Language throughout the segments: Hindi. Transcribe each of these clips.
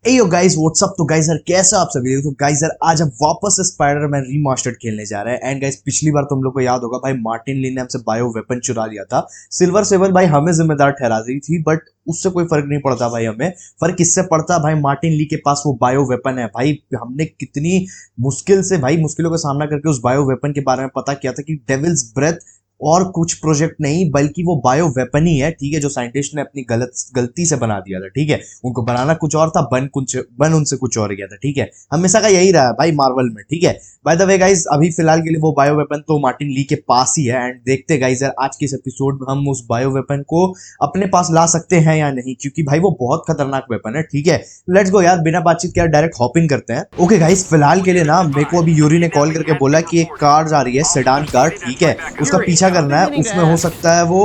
ए यो गाइस व्हाट्सअप। तो गाइस यार कैसे आप सभी। तो गाइस यार आज हम वापस से स्पाइडरमैन रीमास्टर्ड खेलने जा रहे हैं। एंड गाइस पिछली बार तुम लोग को याद होगा भाई मार्टिन ली ने हमसे बायो वेपन चुरा लिया था। सिल्वर सेवन भाई हमें जिम्मेदार ठहरा दी थी, बट उससे कोई फर्क नहीं पड़ता भाई। हमें फर्क किससे पड़ता भाई, मार्टिन ली के पास वो बायो वेपन है भाई। हमने कितनी मुश्किल से भाई मुश्किलों का सामना करके उस बायो वेपन के बारे में पता किया था कि डेविल्स ब्रेथ और कुछ प्रोजेक्ट नहीं बल्कि वो बायो वेपन ही है। ठीक है, जो साइंटिस्ट ने अपनी गलती से बना दिया था। ठीक है, उनको बनाना कुछ और था, बन उनसे कुछ और गया था। ठीक है, हमेशा का यही रहा भाई मार्वल में। ठीक है, बाय द वे गाइस अभी फिलहाल के लिए वो बायो वेपन तो मार्टिन ली के पास ही है। एंड देखते गाइस यार आज के इस एपिसोड में हम उस बायो वेपन को अपने पास ला सकते हैं या नहीं, क्योंकि भाई वो बहुत खतरनाक वेपन है। ठीक है, लेट्स गो यार, बिना बातचीत के डायरेक्ट हॉपिंग करते हैं। ओके गाइस, फिलहाल के लिए ना मेरे को अभी यूरी ने कॉल करके बोला कि एक कार जा रही है, सेडान कार। ठीक है, उसका पीछा करना है, उसमें हो सकता है वो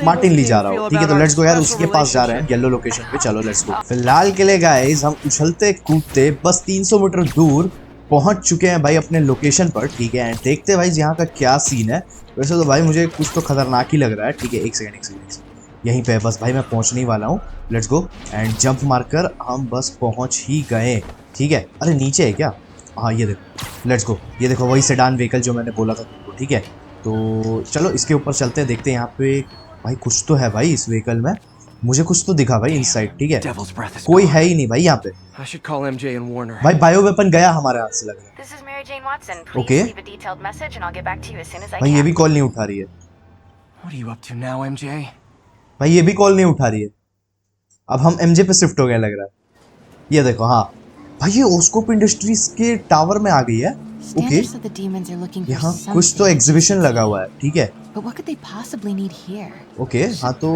मार्टिन ली जा रहा हो। ठीक है, तो लेट्स गो यार, उसी के पास जा रहे हैं येलो लोकेशन पे। चलो लेट्स गो। फिलहाल के लिए गाइस हम उछलते कूदते बस 300 मीटर दूर पहुंच चुके हैं भाई अपने लोकेशन पर। ठीक है, एंड देखते हैं भाई यहाँ का क्या सीन है। वैसे तो भाई मुझे कुछ तो खतरनाक ही लग रहा है। ठीक है, एक सेकंड यहीं पे बस भाई मैं पहुंचने ही वाला हूँ। लेट्स गो एंड जंप मारकर हम बस पहुंच ही गए। ठीक है, अरे नीचे है क्या? हाँ ये देखो, लेट्स गो। ये देखो वही सेडान व्हीकल जो मैंने बोला था तुमको। ठीक है, तो चलो इसके ऊपर चलते हैं, देखते हैं यहाँ पे भाई कुछ तो है भाई इस व्हीकल में। मुझे कुछ तो दिखा भाई इनसाइड। ठीक है, कोई है ही नहीं भाई यहाँ पे। भाई बायो वेपन गया हमारे हाथ से लग रहा है। ओके, भाई ये भी कॉल नहीं उठा रही है। भाई ये भी कॉल नहीं उठा रही है। अब हम एमजे पे शिफ्ट हो गए लग रहा है। ये देखो, हाँ भाई ये ओस्कोप इंडस्ट्रीज के टावर में आ गई है। ओके, यहाँ कुछ तो एग्जीबिशन लगा हुआ है। ठीक है, ओके हाँ तो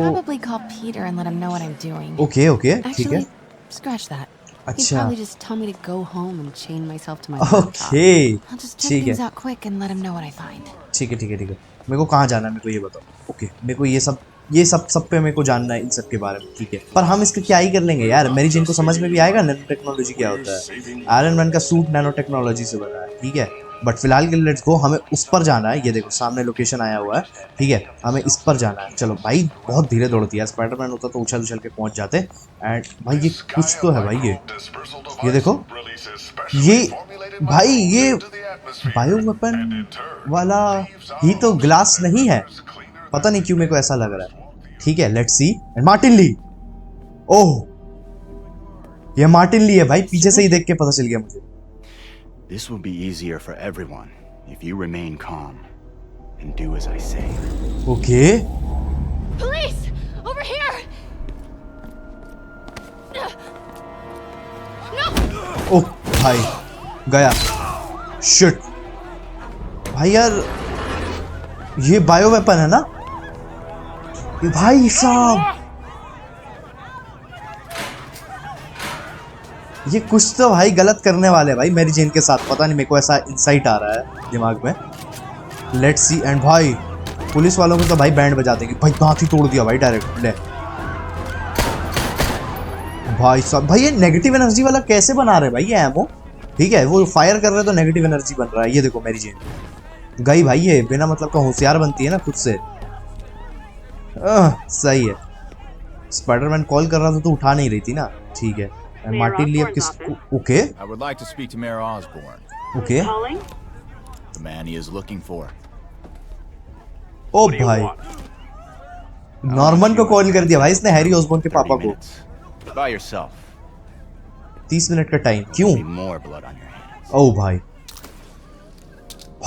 ओके ओके ठीक है। अच्छा ओके ठीक है ठीक है। मेरे को कहाँ जाना है, मेरे को ये बताओ। ओके, मेरे को ये सब पे मेरे को जानना है इन सब के बारे में। ठीक है, पर हम इसका क्या ही कर लेंगे यार। मेरी जिनको समझ में भी आएगा नैनो टेक्नोलॉजी क्या होता है। आयरन मैन का सूट नैनो टेक्नोलॉजी से बना है। ठीक है, बट फिलहाल के लिए लेट्स गो, हमें उस पर जाना है। ये देखो सामने लोकेशन आया हुआ है। ठीक है, हमें इस पर जाना है। चलो भाई बहुत धीरे दौड़ती है, स्पाइडरमैन होता तो उछल उछल के पहुंच जाते। एंड भाई ये कुछ तो है भाई। ये देखो ये भाई ये बायो वेपन वाला ही तो ग्लास नहीं है, पता नहीं क्यों मेरे को ऐसा लग रहा है। ठीक है, लेट्स सी। मार्टिन ली, ओह ये मार्टिन ली है भाई, पीछे से ही देख के पता चल गया मुझे। This will be easier for everyone if you remain calm and do as I say. Okay. Police! Over here! No! Oh भाई गया। शिट भाई यार ये बायो वेपन है ना भाई साहब। ये कुछ तो भाई गलत करने वाले भाई मेरी जेन के साथ, पता नहीं मेरे को ऐसा इंसाइट आ रहा है दिमाग में। Let's see. एंड भाई पुलिस वालों को तो भाई बैंड बजा देंगे भाई। दांत ही तोड़ दिया भाई डायरेक्ट। ले भाई साहब, भाई ये नेगेटिव एनर्जी वाला कैसे बना रहे भाई ये एमो। ठीक है, वो फायर कर रहे तो नेगेटिव एनर्जी बन रहा है। ये देखो मेरी जेन गई भाई, ये बिना मतलब का होशियार बनती है ना खुद से। सही है। स्पाइडरमैन कॉल कर रहा था तो उठा नहीं रही थी ना। ठीक है, मार्टिन ली अब किसको? Okay I would like to speak to Mayor Osborn. Okay. The man he is looking for. ओ भाई नॉर्मन को कॉल कर दिया भाई इसने, हैरी ऑसबॉर्न के पापा को। By yourself. 30 मिनट का टाइम क्यों? More blood on your hands. ओ भाई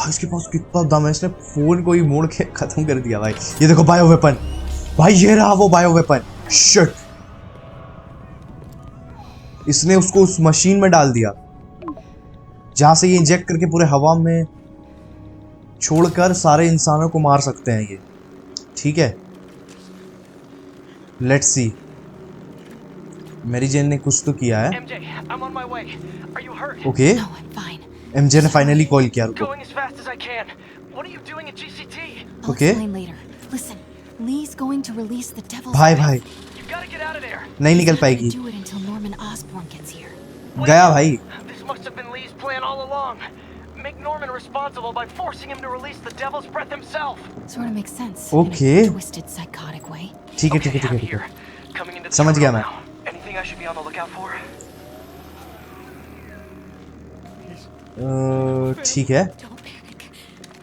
इसके पास कितना दम है, इसने फोन को ही मोड़ के खत्म कर दिया भाई। ये देखो बायो वेपन भाई, ये रहा वो बायो वेपन। शिट, इसने उसको उस मशीन में डाल दिया जहां से ये इंजेक्ट करके पूरे हवा में छोड़कर सारे इंसानों को मार सकते हैं ये। ठीक है, लेट्स सी। मेरी जेन ने कुछ तो किया है। ओके, एमजे ने फाइनली कॉल किया। रुको ओके भाई नहीं निकल पाएगी। गया भाई। Make Norman responsible by forcing him to release the devil's breath himself. Sort of makes sense. Okay. In a twisted, psychotic way. ठीक है। Coming into the समझ गया terminal मैं। now. Anything I should be on the lookout for? ठीक है Don't panic.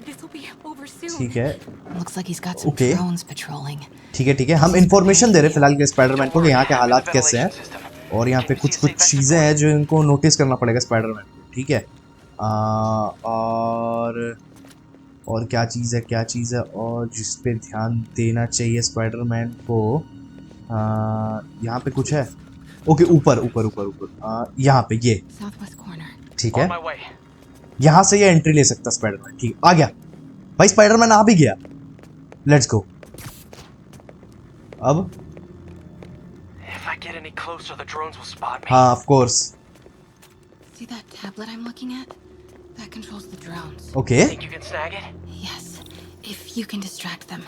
This'll be over soon. ठीक है Looks like he's got some Okay. drones patrolling. ठीक है हम इंफॉर्मेशन दे रहे हैं फिलहाल के स्पाइडरमैन को कि यहाँ के हालात कैसे हैं और यहाँ पे कुछ चीज़ें हैं जो इनको नोटिस करना पड़ेगा स्पाइडरमैन को, ठीक है। और क्या चीज़ है और जिस पे ध्यान देना चाहिए स्पाइडरमैन को। यहाँ पे कुछ है। ओके ऊपर यहाँ पे ये Southwest corner. ठीक On है। my way. यहाँ से ये एंट्री ले सकता स्पाइडरमैन, ठीक आ गया भाई, स्पाइडरमैन आ भी गया। Let's go. अब If I get any closer, the drones will spot me. हाँ of course See that tablet I'm looking at? That controls the drones. Okay Think you can snag it? Yes, if you can distract them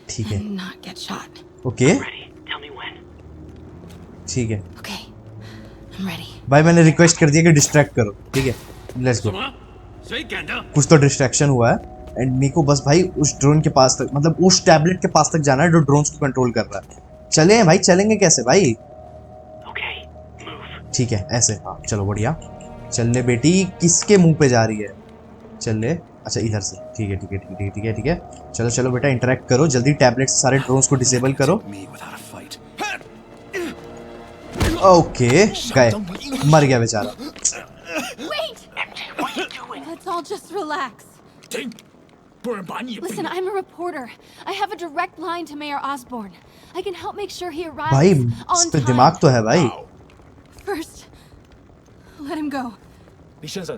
ठीक है and not get shot. Okay Ready. Tell me when. ठीक है Okay, I'm ready. भाई मैंने रिक्वेस्ट कर दिया कि डिस्ट्रैक्ट करो, ठीक है लेट्स गो। कुछ तो डिस्ट्रैक्शन हुआ है एंड मेरे को बस भाई उस ड्रोन के पास तक, मतलब उस टैबलेट के पास तक जाना है जो ड्रोन्स को कंट्रोल कर रहा है। चले भाई, चलेंगे कैसे भाई? Okay. Move. ठीक है ऐसे, हाँ चलो बढ़िया। चल ले बेटी, किसके मुंह पे जा रही है? चल ले, अच्छा इधर से, ठीक है। चलो बेटा इंटरेक्ट करो जल्दी, टैबलेट से सारे ड्रोन्स को डिसेबल करो। ओके गए, मर गया बेचारा। Wait! MJ, what are you doing? Let's all just relax. Listen, I'm a reporter. I have a direct line to Mayor Osborn. I can help make sure he arrives भाई इस on पे time. दिमाग तो है भाई। First, let him go. 李先生，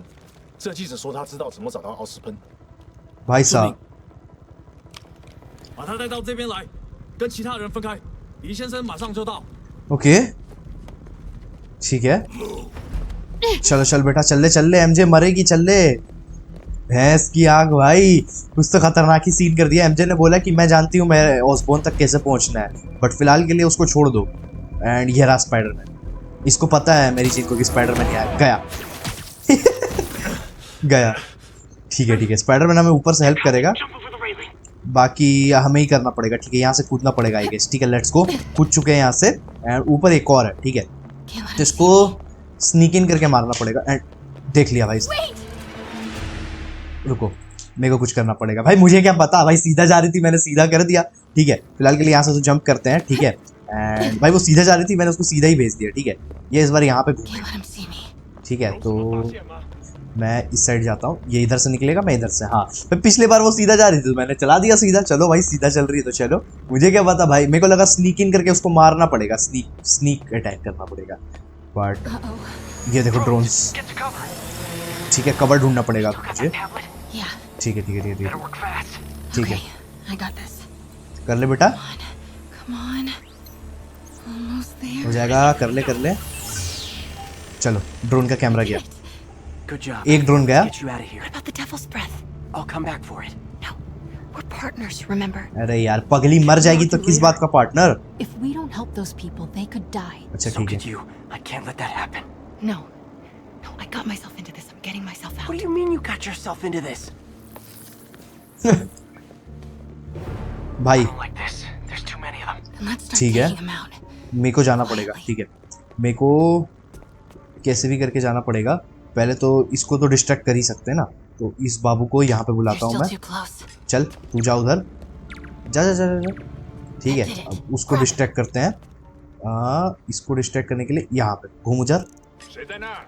这记者说他知道怎么找到奥斯喷， भाई साहब 把他带到这边来，跟其他人分开。李先生马上就到。 ओके ठीक है, चल बेटा चल ले एमजे मरेगी, चल ले। भैंस की आग भाई, कुछ तो खतरनाक ही सीन कर दिया। एमजे ने बोला कि मैं जानती हूँ मैं ऑसबोर्न तक कैसे पहुंचना है, बट फिलहाल के लिए उसको छोड़ दो। एंड ये रहा स्पाइडरमैन, इसको पता है मेरी चीज को कि स्पाइडरमैन गया गया। ठीक है स्पाइडरमैन हमें ऊपर से हेल्प करेगा, Jump over the railing. बाकी हमें ही करना पड़ेगा। ठीक है यहाँ से कूदना पड़ेगा आई गेस। ठीक है लेट्स गो, कूद चुके हैं यहाँ से एंड ऊपर एक और है। ठीक है Can't let तो him इसको स्नीक इन करके मारना पड़ेगा एंड देख लिया भाई। रुको मेरे को कुछ करना पड़ेगा भाई, मुझे क्या पता भाई, सीधा जा रही थी मैंने सीधा कर दिया। ठीक है फिलहाल के लिए यहाँ से तो जंप करते हैं। ठीक है एंड भाई वो सीधा जा रही थी, मैंने उसको सीधा ही भेज दिया। ठीक है ये इस बार यहाँ पे Can't let him see me. ठीक है तो मैं इस साइड जाता हूँ, ये इधर से निकलेगा, मैं इधर से। हाँ भाई पिछली बार वो सीधा जा रही थी तो मैंने चला दिया सीधा। चलो भाई सीधा चल रही है तो चलो, मुझे क्या पता भाई, मेरे को लगा स्नीक इन करके उसको मारना पड़ेगा, स्नीक अटैक करना पड़ेगा। But Uh-oh. ये देखो ड्रोन्स। Get to cover. ठीक है कवर ढूंढना पड़ेगा Got मुझे। that tablet? Yeah. ठीक है Better work fast. ठीक है Okay, I got this. कर ले बेटा, Come on. Almost there. हो जाएगा, कर ले। चलो ड्रोन का कैमरा गया, Good job. एक ड्रोन गया। Get you out of here. What about the devil's breath? I'll come back for it. No, we're partners, remember? अरे यार पगली मर जाएगी तो किस बात का partner. If we don't help those people, they could die. अच्छा So ठीक did है you. I can't let that happen. No, I got myself into this. I'm getting myself out. What do you mean you got yourself into this? भाई। Don't like this. There's too many of them. Then let's start ठीक है। taking them out. मेरे को जाना पड़ेगा। ठीक है मेरे को कैसे भी करके जाना पड़ेगा। पहले तो इसको तो डिस्ट्रैक्ट कर ही सकते हैं ना, तो इस बाबू को यहाँ पे You're बुलाता हूँ still मैं। too close. चल तू जा उधर, जा। ठीक है अब उसको डिस्ट्रैक्ट करते हैं। इसको डिस्ट्रैक्ट करने के लिए यहाँ पे घूम उधर।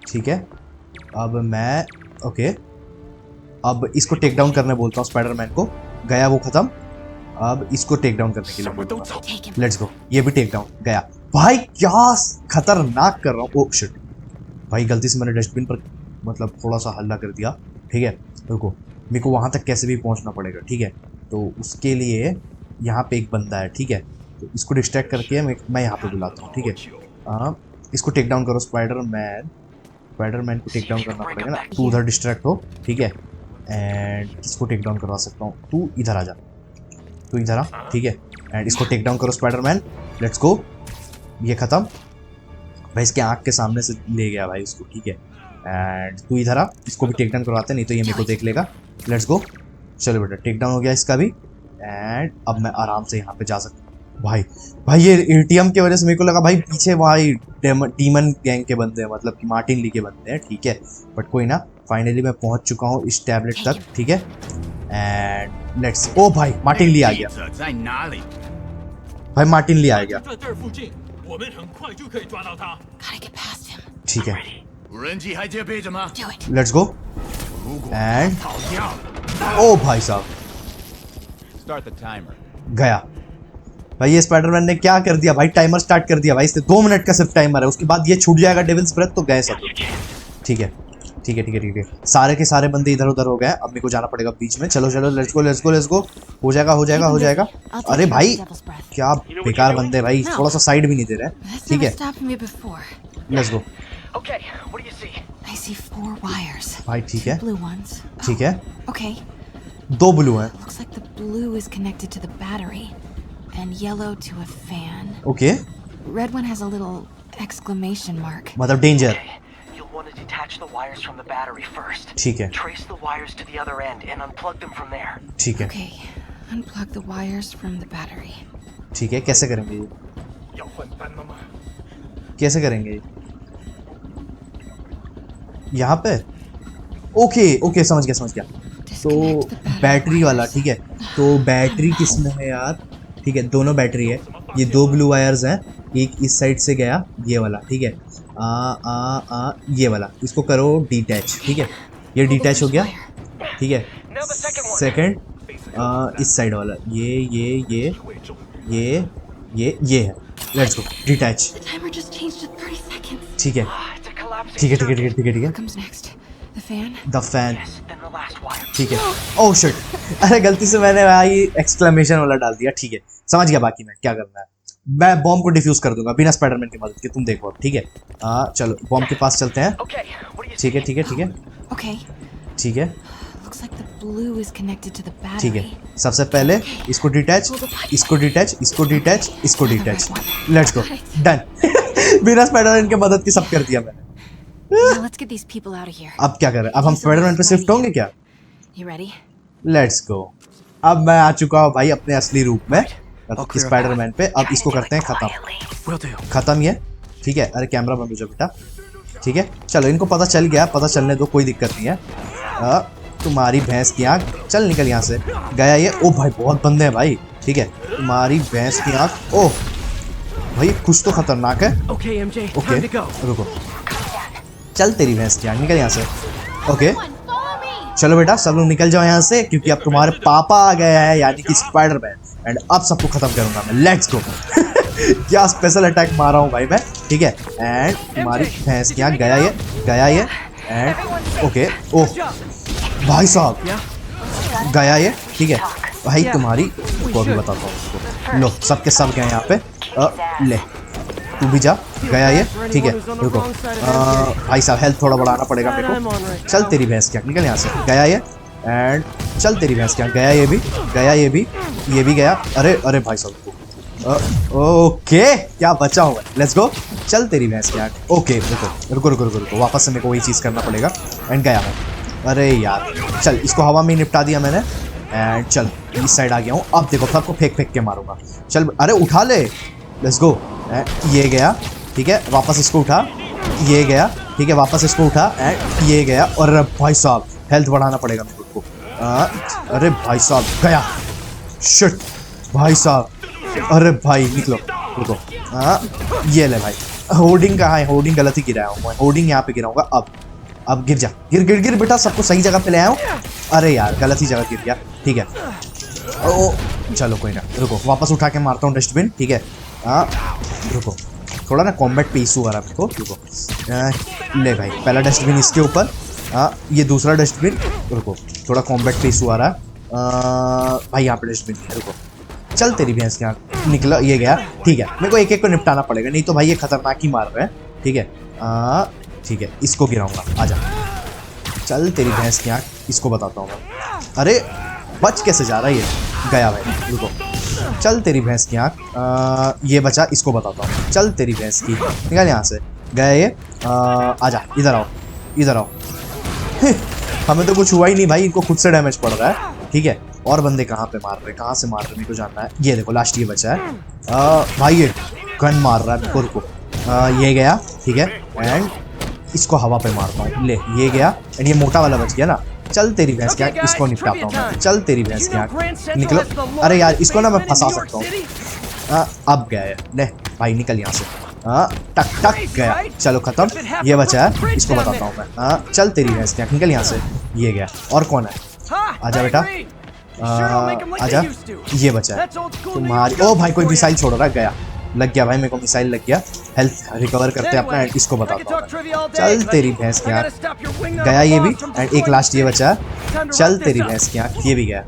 ठीक है अब मैं ओके, अब इसको टेक डाउन करने बोलता हूँ स्पाइडरमैन को। गया वो खत्म, अब इसको टेक डाउन करने के लिए बोलता हूँ। Take him. लेट्स गो, ये भी टेक डाउन गया। भाई क्या खतरनाक कर रहा हूँ। ओह शिट भाई गलती से मैंने डस्टबिन पर मतलब थोड़ा सा हल्ला कर दिया। ठीक है रुको, मेरे को वहाँ तक कैसे भी पहुँचना पड़ेगा। ठीक है तो उसके लिए यहाँ पे एक बंदा है। ठीक है तो इसको डिस्ट्रैक्ट करके मैं यहाँ पे बुलाता हूँ। ठीक है इसको टेक डाउन करो स्पाइडरमैन को टेक डाउन करना पड़ेगा ना। तू उधर डिस्ट्रैक्ट हो। ठीक है एंड इसको टेक डाउन करवा सकता हूँ, तू इधर आ जा, तू इधर आ। ठीक है एंड इसको टेक डाउन करो स्पाइडरमैन। लेट्स गो, ये खत्म भाई, इसके आँख के सामने से ले गया भाई इसको। ठीक है एंड तू इधर आ, इसको भी टेक डाउन करवाते, नहीं तो ये मेरे को देख लेगा। लेट्स गो, चलो बेटा टेक डाउन हो गया इसका भी। एंड अब मैं आराम से यहाँ पे जा सकता हूँ। भाई भाई ये एटीएम की वजह से मेरे को लगा भाई पीछे भाई डीमन गैंग के बंदे हैं, मतलब कि मार्टिन ली के बंदे हैं, ठीक है। बट कोई ना, फाइनली मैं पहुंच चुका हूँ इस टैबलेट तक, ठीक है। एंड लेट्स, ओ भाई मार्टिन ली आ गया, 在哪里？ भाई मार्टिन ली आ गया, 就在这儿附近，我们很快就可以抓到他。 Gotta get past him. ठीक है। 无人机还戒备着吗？ Do it. Let's go 如果 and 跑掉， ओ भाई साहब Start the timer. गया। भाई ये स्पाइडरमैन ने क्या कर दिया भाई, टाइमर स्टार्ट कर दिया भाई, इससे 2 मिनट का सिर्फ टाइमर है, उसके बाद ये छूट जाएगा डेविल्स ब्रेथ, तो गए सब। ठीक है ठीक है ठीक है ठीक है, सारे के सारे बंदे इधर उधर हो गए, अब मेरे को जाना पड़ेगा बीच में। चलो चलो let's go let's go let's go, हो जाएगा हो जाएगा हो जाएगा। अरे भाई क्या बेकार बंदे भाई, थोड़ा सा साइड भी नहीं दे रहे। That's ठीक never है stopped me before. Let's go. Okay, what do you see? I see 4 wires. भाई ठीक है Blue ones. ठीक है, Okay. 2 ब्लू हैं, Looks like the blue is connected to the battery, and yellow to a fan. Okay, Red one has a little exclamation mark. मतलब danger. Okay, you'll want to detach the wires from the battery first. ठीक है Trace the wires to the other end and unplug them from there. ठीक है Okay. Unplug the wires from the battery. ठीक है, कैसे करेंगे ये, 要换班了吗？ कैसे करेंगे ये? यहाँ पे ओके ओके, समझ गया। तो Disconnect the battery बैटरी वाला, wires. ठीक है। तो बैटरी किस में है यार, ठीक है, दोनों बैटरी है, ये 2 ब्लू वायर्स हैं, एक इस साइड से गया, ये वाला, ठीक है। ये वाला, इसको करो डिटैच, ठीक है, ये डिटैच हो गया, ठीक है। Now the second one. Second इस साइड वाला, ये है, let's go detach, The timer just changed to 30 seconds. ठीक है It's a collapsing ठीक है ठीक है circuit. ठीक है ठीक है। What comes next? The fan? The fan, Yes, then the last wire. ठीक है। ओह शिट, अरे गलती से मैंने भाई एक्सक्लेमेशन वाला डाल दिया, ठीक है, समझ गया। बाकी मैं क्या करना है, मैं बॉम्ब को डिफ्यूज कर दूंगा बिना स्पाइडरमैन की मदद के, तुम देखो अब, ठीक है। चलो बॉम्ब के पास चलते हैं, Okay, what do you ठीक है see? ठीक है ठीक है Okay. ठीक है Looks like the blue is connected to the ठीक है। battery. सबसे पहले इसको डिटैच, इसको डिटैच, इसको डिटैच, इसको डिटैच, लेट्स गो, डन। बिना स्पाइडरमैन की मदद के सब कर दिया मैंने। Now let's get these people out of here. अब क्या करें, अब हम स्पाइडरमैन पे शिफ्ट होंगे क्या? You ready? Let's go. अब मैं आ चुका हूँ भाई अपने असली रूप में, मतलब कि स्पाइडरमैन पे। अब इसको करते हैं खत्म, Will do. खत्म ये, ठीक है। अरे कैमरा बंद हो जाओ बेटा, ठीक है। चलो इनको पता चल गया, पता चलने दो, कोई दिक्कत नहीं है। तुम्हारी भैंस की आँख, चल निकल यहाँ से, गया ये। ओ भाई बहुत बंदे हैं भाई, ठीक है। तुम्हारी भैंस की आँख, ओह भाई कुछ तो खतरनाक है। Okay, MJ, okay time to go. रुको, चल तेरी भैंस की आँख, निकल यहाँ से। Okay Follow me. चलो बेटा सब लोग निकल जाओ यहाँ से, क्योंकि अब तुम्हारे पापा आ गए हैं, यानी कि स्पाइडरमैन, एंड अब सबको खत्म करूंगा मैं। Let's go. क्या स्पेशल अटैक मारा हूँ भाई मैं, ठीक है। एंड तुम्हारी भैंस की आँख, गया ये एंड ओके। ओह भाई साहब गया ये, ठीक है भाई। तुम्हारी को अभी बताता हूँ उसको, लो सबके सब गए यहाँ पे। ले तू भी जा, गया ये, ठीक है। रुको भाई साहब हेल्थ थोड़ा बढ़ाना पड़ेगा मेरे को। चल तेरी भैंस क्या, निकल यहाँ से, गया ये एंड चल तेरी भैंस क्या, गया ये भी, ये भी गया। अरे अरे भाई साहब ओके, क्या बचा हुआ है, लेट्स गो। चल तेरी भैंस क्या, ओके रुको, वापस से मेरे को वही चीज़ करना पड़ेगा। एंड गया मैं, अरे यार चल इसको हवा में निपटा दिया मैंने। एंड चल इस साइड आ गया हूँ, अब देखो सबको फेंक के मारूंगा। चल अरे उठा ले, लेट्स गो। ये गया, ठीक है, वापस इसको उठा, ये गया, ठीक है, वापस इसको उठा एंड ये गया। और भाई साहब हेल्थ बढ़ाना पड़ेगा मेरे को। अरे भाई साहब गया, शिट भाई साहब, अरे भाई निकलो, रुको। ये ले भाई, होर्डिंग कहाँ है, होर्डिंग गलत ही गिराया हूँ मैं, होर्डिंग यहाँ पे गिराऊंगा। अब गिर जा, गिर बेटा, सबको सही जगह पे ले आया हूँ। अरे यार गलत ही जगह गिर गया, ठीक है। ओ चलो कोई ना, रुको वापस उठा के मारता हूँ डस्टबिन, ठीक है। रुको थोड़ा ना कॉम्बैट पे इशू आ रहा है मेरे को, रुको। ले भाई पहला डस्टबिन इसके ऊपर, ये दूसरा डस्टबिन, रुको थोड़ा कॉम्बैट पे इशू आ रहा है भाई, यहाँ पे डस्टबिन, रुको। चल तेरी भैंस के यहाँ, निकला ये गया, ठीक है। मेरे को एक एक को निपटाना पड़ेगा, नहीं तो भाई ये खतरनाक ही मार रहे हैं, ठीक है। ठीक है इसको गिराऊंगा, आजा। चल तेरी भैंस की आँख, इसको बताता हूँ मैं। अरे बच कैसे जा रहा है ये, गया भाई, रुको। चल तेरी भैंस की आँख, ये बचा, इसको बताता हूँ। चल तेरी भैंस की, निकल यहाँ से, गया ये। आजा इधर आओ। हमें तो कुछ हुआ ही नहीं भाई, इनको खुद से डैमेज पड़ रहा है, ठीक है। और बंदे कहाँ पे मार रहे, कहाँ से मार रहे मेरे को जानना है। ये देखो लास्ट ये बचा है। भाई ये गन मार रहा है मेरे को, रुको। ये गया, ठीक है, एंड इसको हवा पे मारता हूँ। ले ये गया, एंड ये मोटा वाला बच गया ना। चल तेरी भैंस की आँख, इसको निपटाता हूँ मैं। चल तेरी भैंस की आँख, निकलो। अरे यार इसको ना मैं फंसा सकता हूँ। अब गया है, ले भाई निकल यहाँ से। टक टक गया, चलो खत्म। ये बचा है, इसको बताता हूँ मैं। चल तेरी भैंस की आँख, निकल यहाँ से। ये गया, और कौन है? आजा बेटा, आजा। ये बचा है तुम्हारी। ओ भाई कोई मिसाइल छोड़ रहा है, गया, लग गया भाई मेरे को, मिसाइल लग गया। हेल्थ रिकवर करते हैं अपना, एंड इसको बताता हूँ। चल तेरी भैंस की आँख, गया ये भी, एंड एक लास्ट ये बचा है। चल तेरी भैंस की आँख, ये भी गया।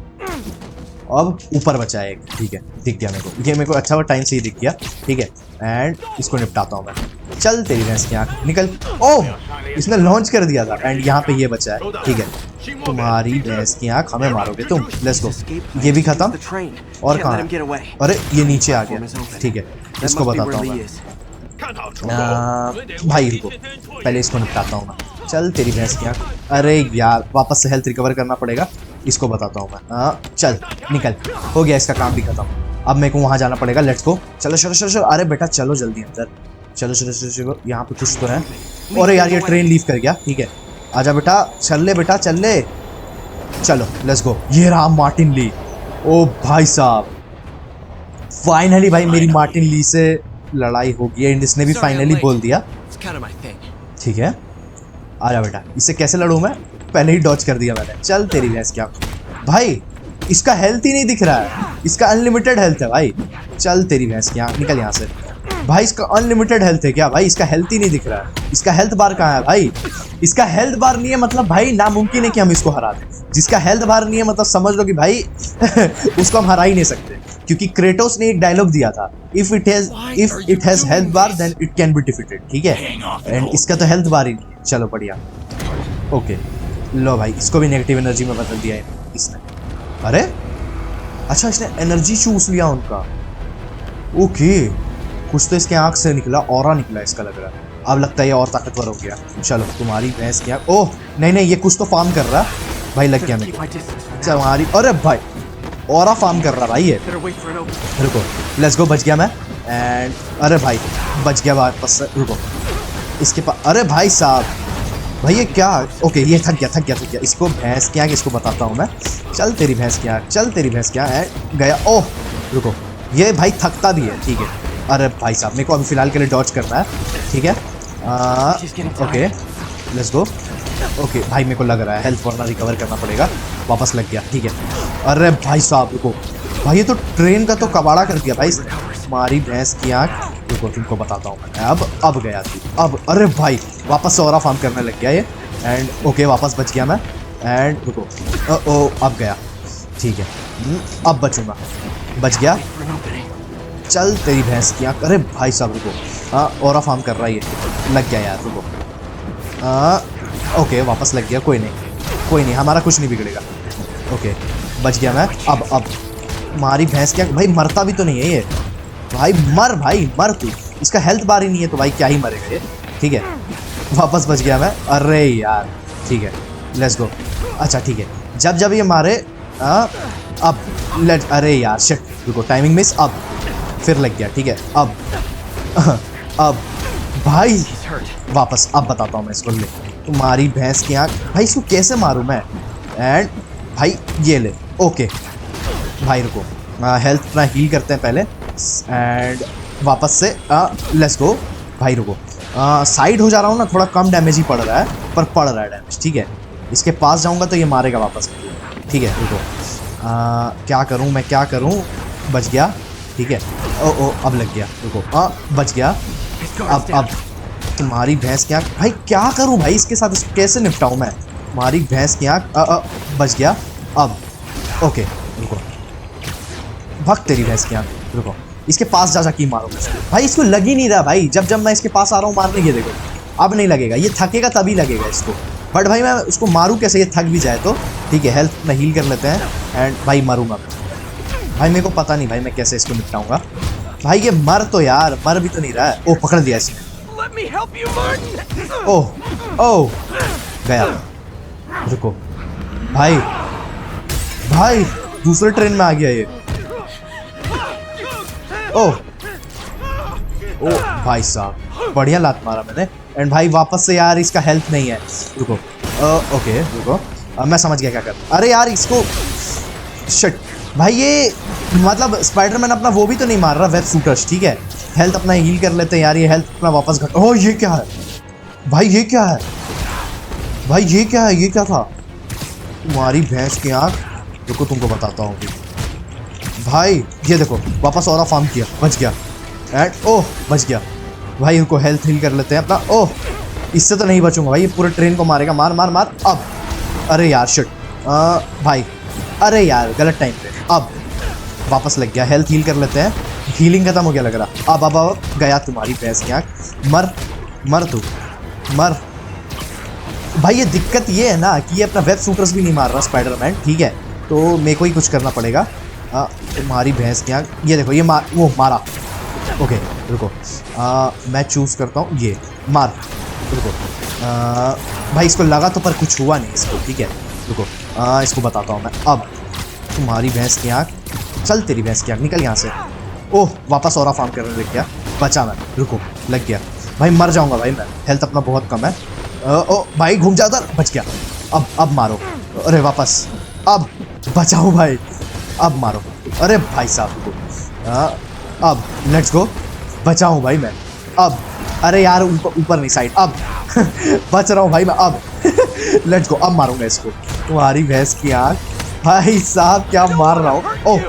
अब ऊपर बचा है एक, ठीक है, दिख गया मेरे को। ये मेरे को अच्छा टाइम से ही दिख गया, ठीक है, एंड इसको निपटाता हूँ मैं। चल तेरी भैंस की आँख, निकल। ओह इसने लॉन्च कर दिया था, एंड यहाँ पे ये बचा है, ठीक है। तुम्हारी भैंस की आँख, हमें मारोगे तुम, लेट्स गो। ये भी खत्म। और कहाँ है? अरे ये नीचे आ गया, ठीक है, इसको बताता हूँ मैं। भाई रुको, पहले इसको निपटाता हूँ मैं। चल तेरी भैंस की आँख। अरे यार वापस से हेल्थ रिकवर करना पड़ेगा, इसको बताता हूँ मैं। चल निकल, हो गया इसका काम भी खत्म। अब मेरे को वहाँ जाना पड़ेगा, लेट्स गो। चलो चलो चलो चलो, अरे बेटा चलो जल्दी अंदर, चलो चलो चलो चलो। यहाँ पे कुछ तो है। अरे यार ये ट्रेन लीव कर गया, ठीक है, आजा बेटा, चल ले बेटा, चल ले, चलो लेट्स गो। ये रहा मार्टिन ली। ओ भाई साहब, फाइनली भाई मेरी मार्टिन ली से लड़ाई हो गई, एंड इसने भी फाइनली बोल दिया, ठीक है। आजा बेटा, इससे कैसे लड़ूं मैं? पहले ही डॉज कर दिया मैंने। चल तेरी भैंस क्या भाई, इसका हेल्थ ही नहीं दिख रहा है, इसका अनलिमिटेड हेल्थ है भाई। चल तेरी भैंस क्या, निकल यहाँ से भाई। इसका अनलिमिटेड हेल्थ है क्या भाई? इसका हेल्थ ही नहीं दिख रहा है। इसका हेल्थ बार कहाँ है भाई? इसका हेल्थ बार नहीं है, मतलब भाई नामुमकिन है कि हम इसको हरा दें। जिसका हेल्थ बार नहीं है मतलब समझ लो कि भाई उसको हम हरा ही नहीं सकते, क्योंकि क्रेटोस ने एक डायलॉग दिया था, if it has health bar then it can be defeated, ठीक है, एंड इसका तो हेल्थ बार ही नहीं है। चलो बढ़िया, ओके, लो भाई इसको भी नेगेटिव एनर्जी में बदल दिया है इसने। अरे अच्छा, इसने एनर्जी चूस लिया उनका, ओके। कुछ तो इसके आँख से निकला, ऑरा निकला इसका, लग रहा है। अब लगता है ये और ताकतवर हो गया। चलो तुम्हारी भैंस क्या, ओह नहीं नहीं, ये कुछ तो फार्म कर रहा भाई, लग गया मेरे को तुम्हारी। अरे भाई ऑरा फार्म कर रहा भाई ये, रुको, लेट्स गो, बच गया मैं, एंड अरे भाई बच गया वापस से, रुको इसके पास। अरे भाई साहब, भाई ये क्या, ओके ये थक गया। इसको भैंस क्या, इसको बताता हूँ मैं। चल तेरी भैंस क्या, चल तेरी भैंस क्या, एंड गया। ओह रुको, ये भाई थकता भी है, ठीक है। अरे भाई साहब मेरे को अभी फिलहाल के लिए डॉज करना है, ठीक है। Okay let's go. ओके भाई मेरे को लग रहा है हेल्थ वरना रिकवर करना पड़ेगा। वापस लग गया, ठीक है। अरे भाई साहब रुको, भाई ये तो ट्रेन का तो कबाड़ा कर दिया भाई। हमारी भैंस की आँख, रुको तुमको बताता हूँ मैं। अब गया तू, अब अरे भाई वापस से ऑरा फार्म करने लग गया ये, एंड ओके वापस बच गया मैं, एंड रुको, ओ अब गया, ठीक है। अब बचूंगा, बच गया। चल तेरी भैंस की आँख। अरे भाई साहब रुको, ऑरा फार्म कर रहा है ये, लग गया यार, रुको। ओके वापस लग गया, कोई नहीं, हमारा कुछ नहीं बिगड़ेगा। ओके बच गया मैं। अब हमारी भैंस क्या, भाई मरता भी तो नहीं है ये, भाई मर तू, इसका हेल्थ बार ही नहीं है तो भाई क्या ही मरेगा ये, ठीक है। वापस बच गया मैं। अरे यार ठीक है, लेट्स गो। अच्छा ठीक है, जब ये मारे अब अरे यार शिट, रुको, टाइमिंग मिस। अब फिर लग गया, ठीक है। अब भाई वापस, अब बताता हूँ मैं इसको। ले तुम्हारी भैंस की आँख, भाई इसको कैसे मारूँ मैं, एंड भाई ये ले, ओके भाई रुको, हेल्थ अपना हील करते हैं पहले, एंड वापस से लेट्स गो। भाई रुको, साइड हो जा रहा हूँ ना, थोड़ा कम डैमेज ही पड़ रहा है, पर पड़ रहा है डैमेज, ठीक है। इसके पास जाऊँगा तो ये मारेगा वापस, ठीक है। रुको, क्या करूँ मैं, क्या करूँ, बच गया, ठीक है। ओ अब लग गया, रुको, बच गया। अब तुम्हारी भैंस की आँख, भाई क्या करूँ भाई इसके साथ, इसको कैसे निपटाऊँ मैं। तुम्हारी भैंस की आँख, बच गया। अब ओके रुको, भग तेरी भैंस की आँख, रुको, इसके पास जा की मारो इसको। भाई इसको लग ही नहीं रहा भाई, जब मैं इसके पास आ रहा हूँ मारने, ये देखो अब नहीं लगेगा, ये थकेगा तभी लगेगा इसको। बट भाई मैं उसको मारूँ कैसे, ये थक भी जाए तो, ठीक है। हेल्थ में हील कर लेते हैं, एंड भाई मरूँगा भाई, मेरे को पता नहीं भाई मैं कैसे इसको निपटाऊंगा। भाई ये मर भी तो नहीं रहा है। ओ पकड़ दिया इसने, ओह गया। रुको भाई दूसरे ट्रेन में आ गया ये। ओह ओ भाई साहब बढ़िया लात मारा मैंने। एंड भाई वापस से यार इसका हेल्थ नहीं है। रुको ओके रुको मैं समझ गया क्या कर। अरे यार इसको शिट भाई ये मतलब स्पाइडरमैन अपना वो भी तो नहीं मार रहा वेब शूटर्स, ठीक है। हेल्थ अपना हील कर लेते हैं यार, ये हेल्थ अपना वापस घट। ओह ये क्या है भाई, ये क्या है भाई, ये क्या है, ये क्या था। तुम्हारी भैंस की आँख, रुको तुमको बताता हूँ भाई। ये देखो वापस और फार्म किया, बच गया। एंड ओह बच गया भाई। रुको हेल्थ हील कर लेते हैं अपना। ओह इससे तो नहीं बचूंगा भाई, ये पूरे ट्रेन को मारेगा। मार मार मार। अब अरे यार शिट भाई, अरे यार गलत टाइम पे। अब वापस लग गया, हेल्थ हील कर लेते हैं। हीलिंग खत्म हो गया लग रहा। अब गया तुम्हारी भैंस की आँख। मर मर तू मर भाई। ये दिक्कत ये है ना कि ये अपना वेब शूटर्स भी नहीं मार रहा स्पाइडरमैन, ठीक है। तो मेरे को ही कुछ करना पड़ेगा। तुम्हारी भैंस की आँख। ये देखो ये वो मारा। ओके रुको मैं चूज़ करता हूँ ये मार। रुको भाई इसको लगा तो पर कुछ हुआ नहीं इसको, ठीक है। रुको इसको बताता हूँ मैं। अब तुम्हारी भैंस की आँख, चल तेरी भैंस की आँख निकल यहाँ से। ओह वापस और फार्म करने लग गया, बचा मैं। रुको लग गया भाई, मर जाऊँगा भाई मैं, हेल्थ अपना बहुत कम है। ओ भाई घूम जाता, बच गया। अब मारो। अरे वापस, अब बचाओ भाई, अब मारो। अरे भाई साहब रुको अब लेट्स गो, बचाऊँ भाई मैं। अब अरे यार ऊपर नहीं साइड। अब बच रहा हूँ भाई मैं। अब लेट्स गो, अब मारूंगा इसको। तुम्हारी भैंस की आँख भाई साहब, क्या मार रहा हूँ। ओह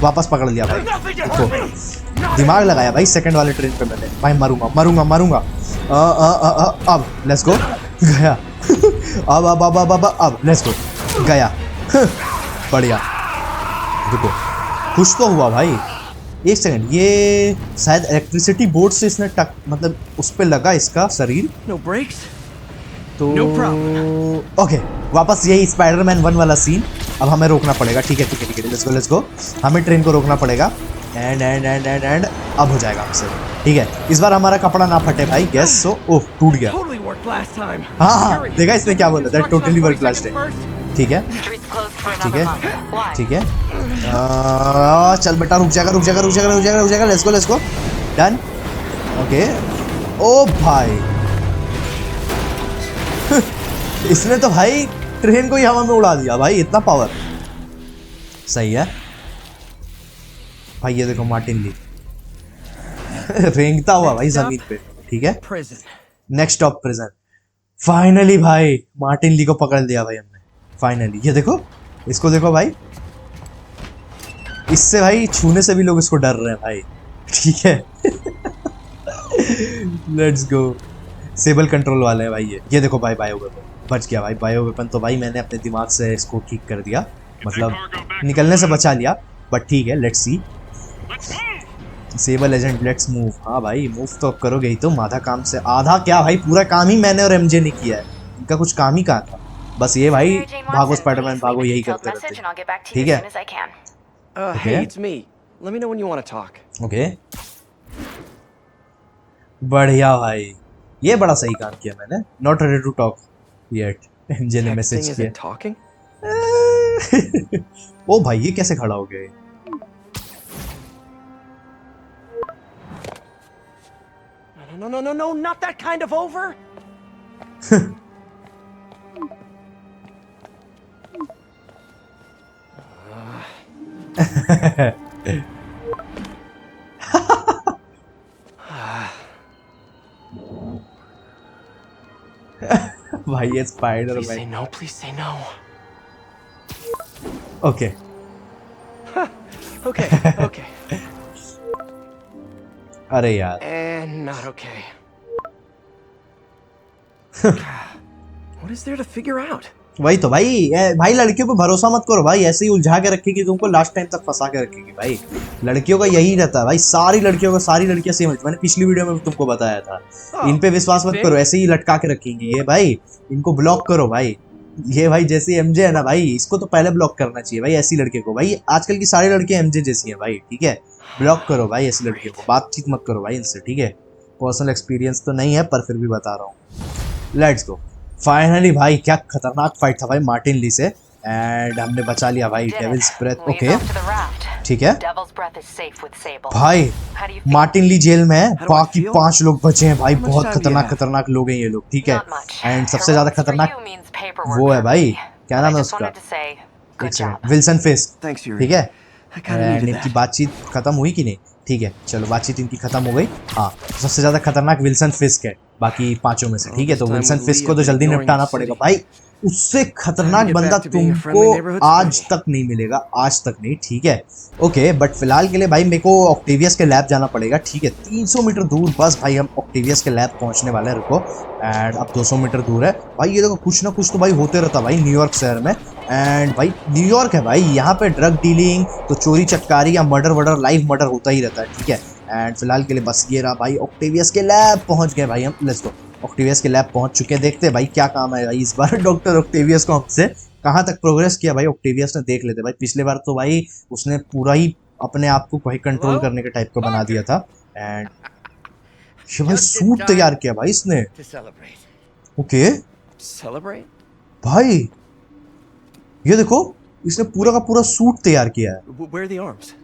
वापस पकड़ लिया भाई। तो दिमाग लगाया भाई सेकंड वाले ट्रेन पे मैंने। भाई मारूंगा मारूंगा मारूंगा। अब लेट्स गो, गया। अब लेट्स गो, गया। बढ़िया। रुको कुछ तो हुआ भाई, एक सेकंड। ये शायद इलेक्ट्रिसिटी बोर्ड से इसने मतलब उस पे लगा इसका शरीर। No brakes? तो No problem. ओके वापस यही स्पाइडरमैन 1 वाला सीन। अब हमें रोकना पड़ेगा, ठीक है ठीक है ठीक है। लेट्स गो हमें ट्रेन को रोकना पड़ेगा। एंड अब हो जाएगा हमसे, ठीक है। इस बार हमारा कपड़ा ना फटे भाई, गैस। सो ओह टूट गया। Totally worked last time. हाँ देखा इसने क्या बोला, that totally work last time. ठीक है ठीक है ठीक है। चल बेटा रुक जाएगा। Let's go done. ओके ओ भाई इसने तो भाई ट्रेन को ही हवा में उड़ा दिया भाई, इतना पावर। सही है भाई। ये देखो मार्टिन ली रेंगता हुआ भाई जमीन पे, ठीक है। Prison. Next stop prison. Finally भाई मार्टिन ली को पकड़ लिया भाई हमने, फाइनली। ये देखो इसको देखो भाई, इससे भाई छूने से भी लोग इसको डर रहे हैं भाई, ठीक है। Let's go. सेबल कंट्रोल वाले हैं भाई ये देखो भाई बायो वेपन बच गया भाई। बायो वेपन तो भाई मैंने अपने दिमाग से इसको ठीक कर दिया, मतलब निकलने से बचा लिया, बट ठीक है। Let's see. Sable agent let's move. हाँ भाई मूव तो करोगे ही तुम, आधा काम से आधा क्या भाई, पूरा काम ही मैंने और एमजे ने किया है, इनका कुछ काम ही कहाँ था। बस ये भाई भागो स्पाइडरमैन भागो, यही करते रहते, ठीक है। Hey, it's me. Let me know when you want to talk. Okay बढ़िया भाई, ये बड़ा सही काम किया मैंने। Not ready to talk yet, MJ ने मैसेज Texting किया। isn't talking? ओ भाई ये कैसे खड़ा हो गए। No, not that kind of over. भाई ये स्पाइडर Please say भाई। no, please say no. Okay Okay. अरे यार And not okay. What is there to figure out? वही तो भाई लड़कियों पे भरोसा मत करो भाई, ऐसे ही उलझा के रखेगी तुमको, लास्ट टाइम तक फंसा के रखेगी भाई। लड़कियों का यही रहता है भाई, सारी लड़कियों सेम। मैंने पिछली वीडियो में भी तुमको बताया था, इन पे विश्वास मत करो, ऐसे ही लटका के रखेंगे ये भाई। इनको ब्लॉक करो भाई। ये भाई जैसी एमजे है ना भाई, इसको तो पहले ब्लॉक करना चाहिए भाई ऐसी लड़के को। भाई आजकल की सारी लड़कियां एमजे जैसी हैं भाई, ठीक है। ब्लॉक करो भाई ऐसी लड़कियों को, बातचीत मत करो भाई इनसे, ठीक है। पर्सनल एक्सपीरियंस तो नहीं है पर फिर भी बता रहा हूँ। Let's go. फाइनली भाई क्या खतरनाक फाइट था भाई मार्टिन ली से। एंड हमने बचा लिया भाई devil's breath. Lead okay off to the raft. ठीक है Devil's breath is safe with Sable. भाई How do you feel? Martin Lee जेल में है, How do I बाकी feel? 5 लोग बचे हैं भाई। How much बहुत time do you खतरनाक have? खतरनाक लोग हैं ये लोग, ठीक है। Not much. एंड सबसे ज्यादा Heroics for खतरनाक you means paperwork वो है for भाई, me. क्या But नाम I है just उसका? wanted to say, एक good second, job. Wilson फिस्क, Thanks, Yuri. ठीक है। I kind of and needed इनकी that. बातचीत खत्म हुई कि नहीं? ठीक है चलो, बातचीत इनकी खत्म हो गई। हाँ सबसे ज्यादा खतरनाक विल्सन फिस्क है बाकी 5 में से, ठीक है। तो All this time Wilson with फिस्क Lee, को तो I've been जल्दी ignoring निपटाना the पड़ेगा city. भाई। उससे खतरनाक get बंदा back to being a तुमको friendly neighborhood आज Spidey. तक नहीं मिलेगा, आज तक नहीं, ठीक है। ओके बट फिलहाल के लिए भाई मेरे को ऑक्टेवियस के लैब जाना पड़ेगा, ठीक है। 300 मीटर दूर बस भाई हम ऑक्टेवियस के लैब पहुंचने वाले हैं, रुको। एंड अब 200 मीटर दूर है भाई। ये देखो कुछ ना कुछ तो भाई होते रहता भाई न्यूयॉर्क शहर में। एंड भाई न्यूयॉर्क है भाई, यहाँ पे ड्रग डीलिंग तो चोरी चक्कारी या मर्डर वर्डर, लाइव मर्डर होता ही रहता है, ठीक है। एंड फिलहाल के लिए बस ये रहा भाई, ऑक्टेवियस के लैब पहुंच गए भाई हम। लेट्स गो, ऑक्टेवियस के लैब पहुंच चुके हैं। देखते हैं भाई क्या काम है भाई इस बार डॉक्टर ऑक्टेवियस को हमसे, कहाँ तक प्रोग्रेस किया भाई ऑक्टेवियस ने, देख लेते भाई। पिछले बार तो भाई उसने पूरा ही अपने आप को भाई कंट्रोल करने के टाइप का बना दिया था। एंड ये भाई सूट तैयार किया भाई इसने, To celebrate. Okay Celebrate? भाई ये देखो इसने पूरा का पूरा सूट तैयार किया है। Where are the arms?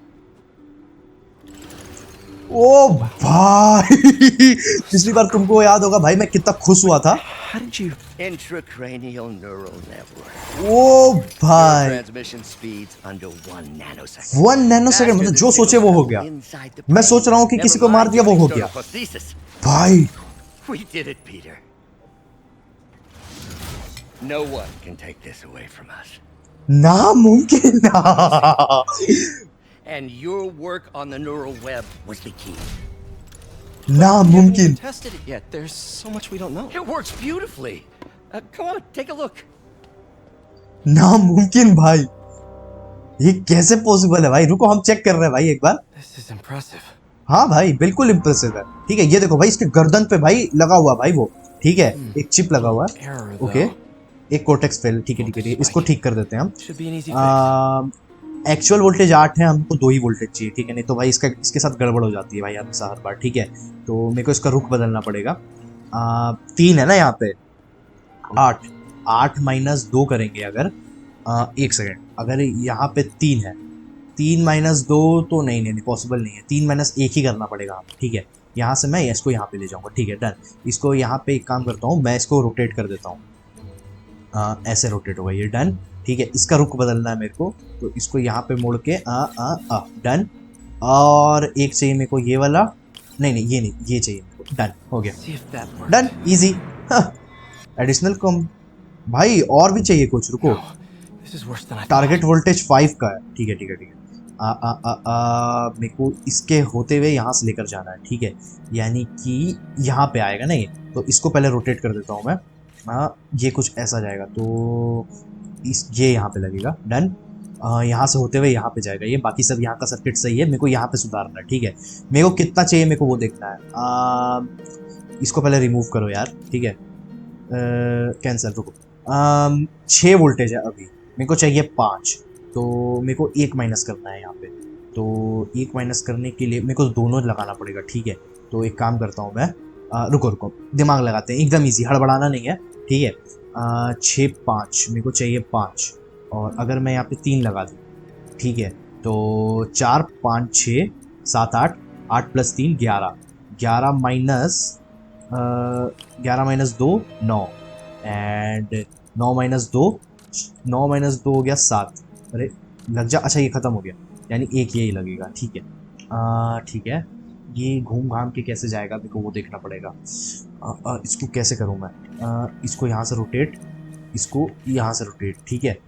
ओ भाई पिछली बार तुमको याद होगा भाई मैं कितना खुश हुआ था। How did you? Intracranial neural network. ओ भाई Transmission speeds under 1 nanosecond. 1 nanosecond, मतलब जो सोचे वो हो गया। Inside the मैं सोच रहा हूँ कि Never किसी को मार mind दिया वो हो using गया sonoprosthesis. भाई। We did it, Peter. No one can take this away from us. नामुमकिन And your work on the neural web was the key. नामुमकिन, Tested it yet? There's so much we don't know. It works beautifully. Come on, take a look. नामुमकिन भाई, ये कैसे पॉसिबल है भाई? रुको हम चेक कर रहे हैं भाई एक बार। This is impressive. हाँ भाई बिल्कुल इम्प्रेसिव है, ठीक है। ये देखो भाई इसके गर्दन पे भाई लगा हुआ भाई वो, ठीक है, एक चिप लगा हुआ है, Error ओके। though. एक कोर्टेक्स फेल, ठीक है ठीक है ठीक है, इसको ठीक कर देते हैं हम। Should be an easy fix. Actual voltage 8 है, हमको 2 ही वोल्टेज चाहिए, ठीक है। नहीं तो भाई इसके साथ गड़बड़ हो जाती है भाई हमेशा हर बार, ठीक है। तो मेरे को इसका रुख बदलना पड़ेगा। 3 है ना यहाँ पे, 8 माइनस 2 करेंगे अगर, 1 सेकेंड, अगर यहाँ पे 3 है, 3 माइनस 2 तो नहीं पॉसिबल नहीं है, 3 माइनस 1 ही करना पड़ेगा, ठीक है। यहाँ से मैं इसको यहाँ पे ले जाऊँगा, ठीक है डन। इसको यहाँ पे एक काम करता हूँ, मैं इसको रोटेट कर देता हूँ, ऐसे रोटेट होगा ये, डन, ठीक है। इसका रुख बदलना है मेरे को, तो इसको यहाँ पे मोड़ के डन। और एक चाहिए मेरे को ये वाला, नहीं ये नहीं, ये चाहिए मेरे को, डन, हो गया, See if that works. Done, easy. Additional come भाई, और भी चाहिए कुछ, रुको। No, this is worse than I thought. Target voltage 5 का है, ठीक है ठीक है ठीक है। मेरे को इसके होते हुए यहाँ से लेकर जाना है, ठीक है। यानी कि यहाँ पे आएगा ना ये, तो इसको पहले रोटेट कर देता हूँ मैं। ये कुछ ऐसा जाएगा, तो ये यहाँ पे लगेगा, डन। यहाँ से होते हुए यहाँ पे जाएगा ये, बाकी सब यहाँ का सर्किट सही है, मेरे को यहाँ पे सुधारना है, ठीक है। मेरे को कितना चाहिए मेरे को वो देखना है। इसको पहले रिमूव करो यार, ठीक है, कैंसिल, रुको। 6 वोल्टेज है अभी, मेरे को चाहिए 5, तो मेरे को 1 माइनस करना है यहाँ पे। तो 1 माइनस करने के लिए मेरे को दोनों लगाना पड़ेगा, ठीक है। तो एक काम करता हूँ मैं, रुको दिमाग लगाते हैं, एकदम ईजी, हड़बड़ाना नहीं है, ठीक है। 6 5 मेरे को चाहिए 5, और अगर मैं यहाँ पे 3 लगा दूँ, ठीक है, तो 4 5 6 7 8, 8 + 3 11, 11 माइनस 2 9, एंड 9 माइनस 2 हो गया 7। अरे लग जा, अच्छा ये ख़त्म हो गया, यानी एक यही लगेगा, ठीक है। ठीक है, ये घूम घाम के कैसे जाएगा मेरे को वो देखना पड़ेगा। इसको कैसे करूँ मैं, इसको यहाँ से रोटेट, इसको यहाँ से रोटेट, ठीक है।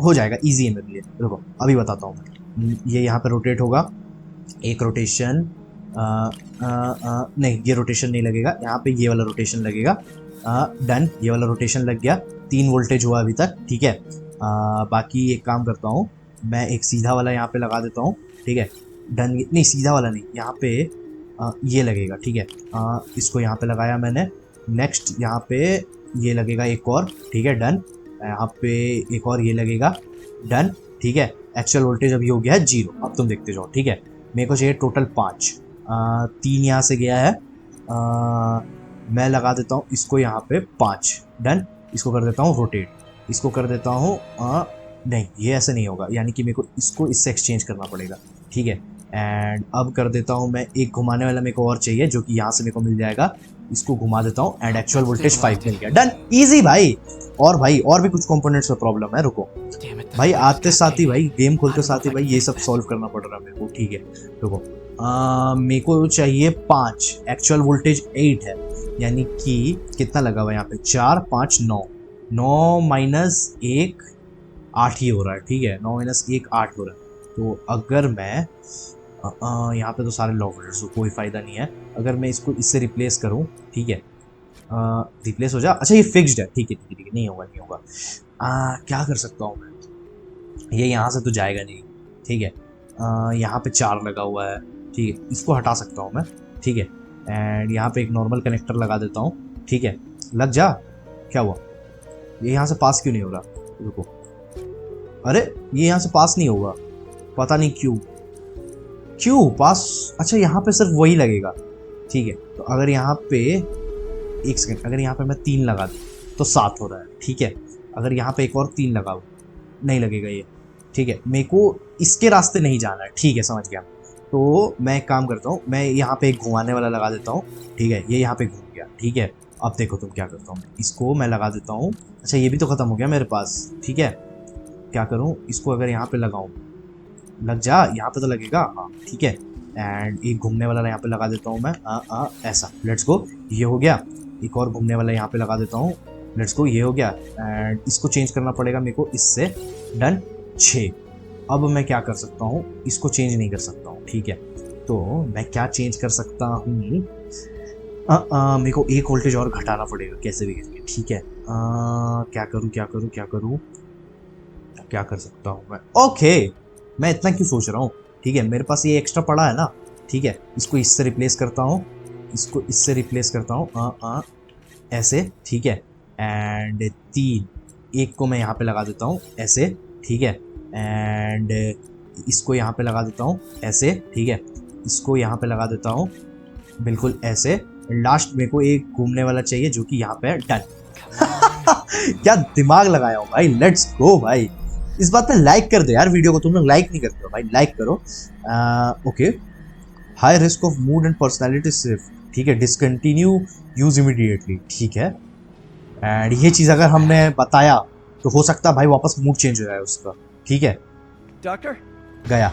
हो जाएगा, इजी है मेरे लिए, रुको अभी बताता हूँ मैं। ये यहाँ पे रोटेट होगा, एक रोटेशन, नहीं ये रोटेशन नहीं लगेगा, यहाँ पे ये वाला रोटेशन लगेगा, डन, ये वाला रोटेशन लग गया। 3 वोल्टेज हुआ अभी तक, ठीक है। बाकी एक काम करता हूँ, मैं एक सीधा वाला यहाँ पे लगा देता हूँ, ठीक है, डन। नहीं सीधा वाला नहीं, यहाँ पे ये लगेगा, ठीक है। इसको यहाँ पे लगाया मैंने, नेक्स्ट यहाँ पे ये लगेगा एक और, ठीक है, डन। यहाँ पे एक और ये लगेगा, डन, ठीक है। एक्चुअल वोल्टेज अभी हो गया है 0, अब तुम देखते जाओ, ठीक है। मेरे को चाहिए टोटल 5, 3 यहाँ से गया है, मैं लगा देता हूँ इसको यहाँ पे 5, डन। इसको कर देता हूँ रोटेट, इसको कर देता हूँ नहीं ये ऐसे नहीं होगा, यानी कि मेरे को इसको इससे एक्सचेंज करना पड़ेगा, ठीक है। एंड अब कर देता हूँ मैं, एक घुमाने वाला मेरे को और चाहिए जो कि यहाँ से मेरे को मिल जाएगा, इसको घुमा देता हूँ एंड एक्चुअल वोल्टेज 5 मिल गया, डन, इजी भाई। और भाई और भी कुछ कंपोनेंट्स में प्रॉब्लम है, रुको भाई, आते साथ ही भाई, गेम खोलते साथ ही भाई ये सब सॉल्व करना पड़ रहा है मेरे को, ठीक है। रुको, मेरे को चाहिए 5, एक्चुअल वोल्टेज 8 है, यानी कि कितना लगा हुआ यहाँ पे, 4 5 9, 9 माइनस 1 8 ही हो रहा है, ठीक है, 9 माइनस 1 8 हो रहा है। तो अगर मैं यहाँ पे तो सारे लो वोल्टेज, कोई फ़ायदा नहीं है, अगर मैं इसको इससे रिप्लेस करूँ, ठीक है, रिप्लेस हो जा, अच्छा ये फिक्स्ड है, ठीक है ठीक है ठीक है, नहीं होगा नहीं होगा। क्या कर सकता हूँ मैं, ये यहाँ से तो जाएगा नहीं, ठीक है, यहाँ पे 4 लगा हुआ है, ठीक है, इसको हटा सकता हूँ मैं, ठीक है, एंड यहाँ पे एक नॉर्मल कनेक्टर लगा देता हूँ, ठीक है, लग जा, क्या हुआ, ये यहाँ से पास क्यों नहीं हो रहा, रुको, अरे ये यहाँ से पास नहीं होगा, पता नहीं क्यों पास, अच्छा यहाँ पे सिर्फ वही लगेगा, ठीक है। तो अगर यहाँ पे एक सेकंड, अगर यहाँ पे मैं 3 लगा दूँ तो 7 हो रहा है, ठीक है, अगर यहाँ पे एक और 3 लगाऊँ नहीं लगेगा ये, ठीक है, मेरे को इसके रास्ते नहीं जाना है, ठीक है, समझ गया। तो मैं एक काम करता हूँ, मैं यहाँ पे एक घुमाने वाला लगा देता हूँ, ठीक है, ये यहाँ पे घूम गया, ठीक है। अब देखो तुम क्या करता हूँ, इसको मैं लगा देता हूँ, अच्छा ये भी तो ख़त्म हो गया मेरे पास, ठीक है, क्या करूँ, इसको अगर यहाँ पे लगाऊँ, लग जा, यहाँ पे तो लगेगा, हाँ ठीक है, एंड एक घूमने वाला यहाँ पे लगा देता हूँ मैं, ऐसा, लेट्स गो, ये हो गया, एक और घूमने वाला यहाँ पे लगा देता हूँ, लेट्स गो, ये हो गया, एंड इसको चेंज करना पड़ेगा मेरे को इससे, डन, 6। अब मैं क्या कर सकता हूँ, इसको चेंज नहीं कर सकता हूँ, ठीक है, तो मैं क्या चेंज कर सकता हूँ, मेरे को 1 वोल्टेज और घटाना पड़ेगा कैसे भी करके, ठीक है, क्या करूँ, क्या कर सकता हूँ मैं, ओके, मैं इतना क्यों सोच रहा हूँ, ठीक है, मेरे पास ये एक्स्ट्रा पड़ा है ना, ठीक है, इसको इससे रिप्लेस करता हूँ, इसको इससे रिप्लेस करता हूँ, ऐसे, ठीक है, एंड 3, एक को मैं यहाँ पे लगा देता हूँ ऐसे, ठीक है, एंड इसको यहाँ पे लगा देता हूँ ऐसे, ठीक है, इसको यहाँ पे लगा देता हूँ बिल्कुल ऐसे, लास्ट मेरे को एक घूमने वाला चाहिए जो कि यहाँ पे है, डन। क्या दिमाग लगाया हो भाई, लेट्स गो भाई। इस बात पे लाइक कर दो यार वीडियो को, तुम लोग लाइक नहीं करते हो भाई, लाइक करो। Okay, high risk of mood and personality shift, ठीक है, डिसकंटिन्यू यूज इमीडिएटली, ठीक है, एंड ये चीज़ अगर हमने बताया तो हो सकता है भाई वापस मूड चेंज हो जाए उसका, ठीक है। Doctor? गया,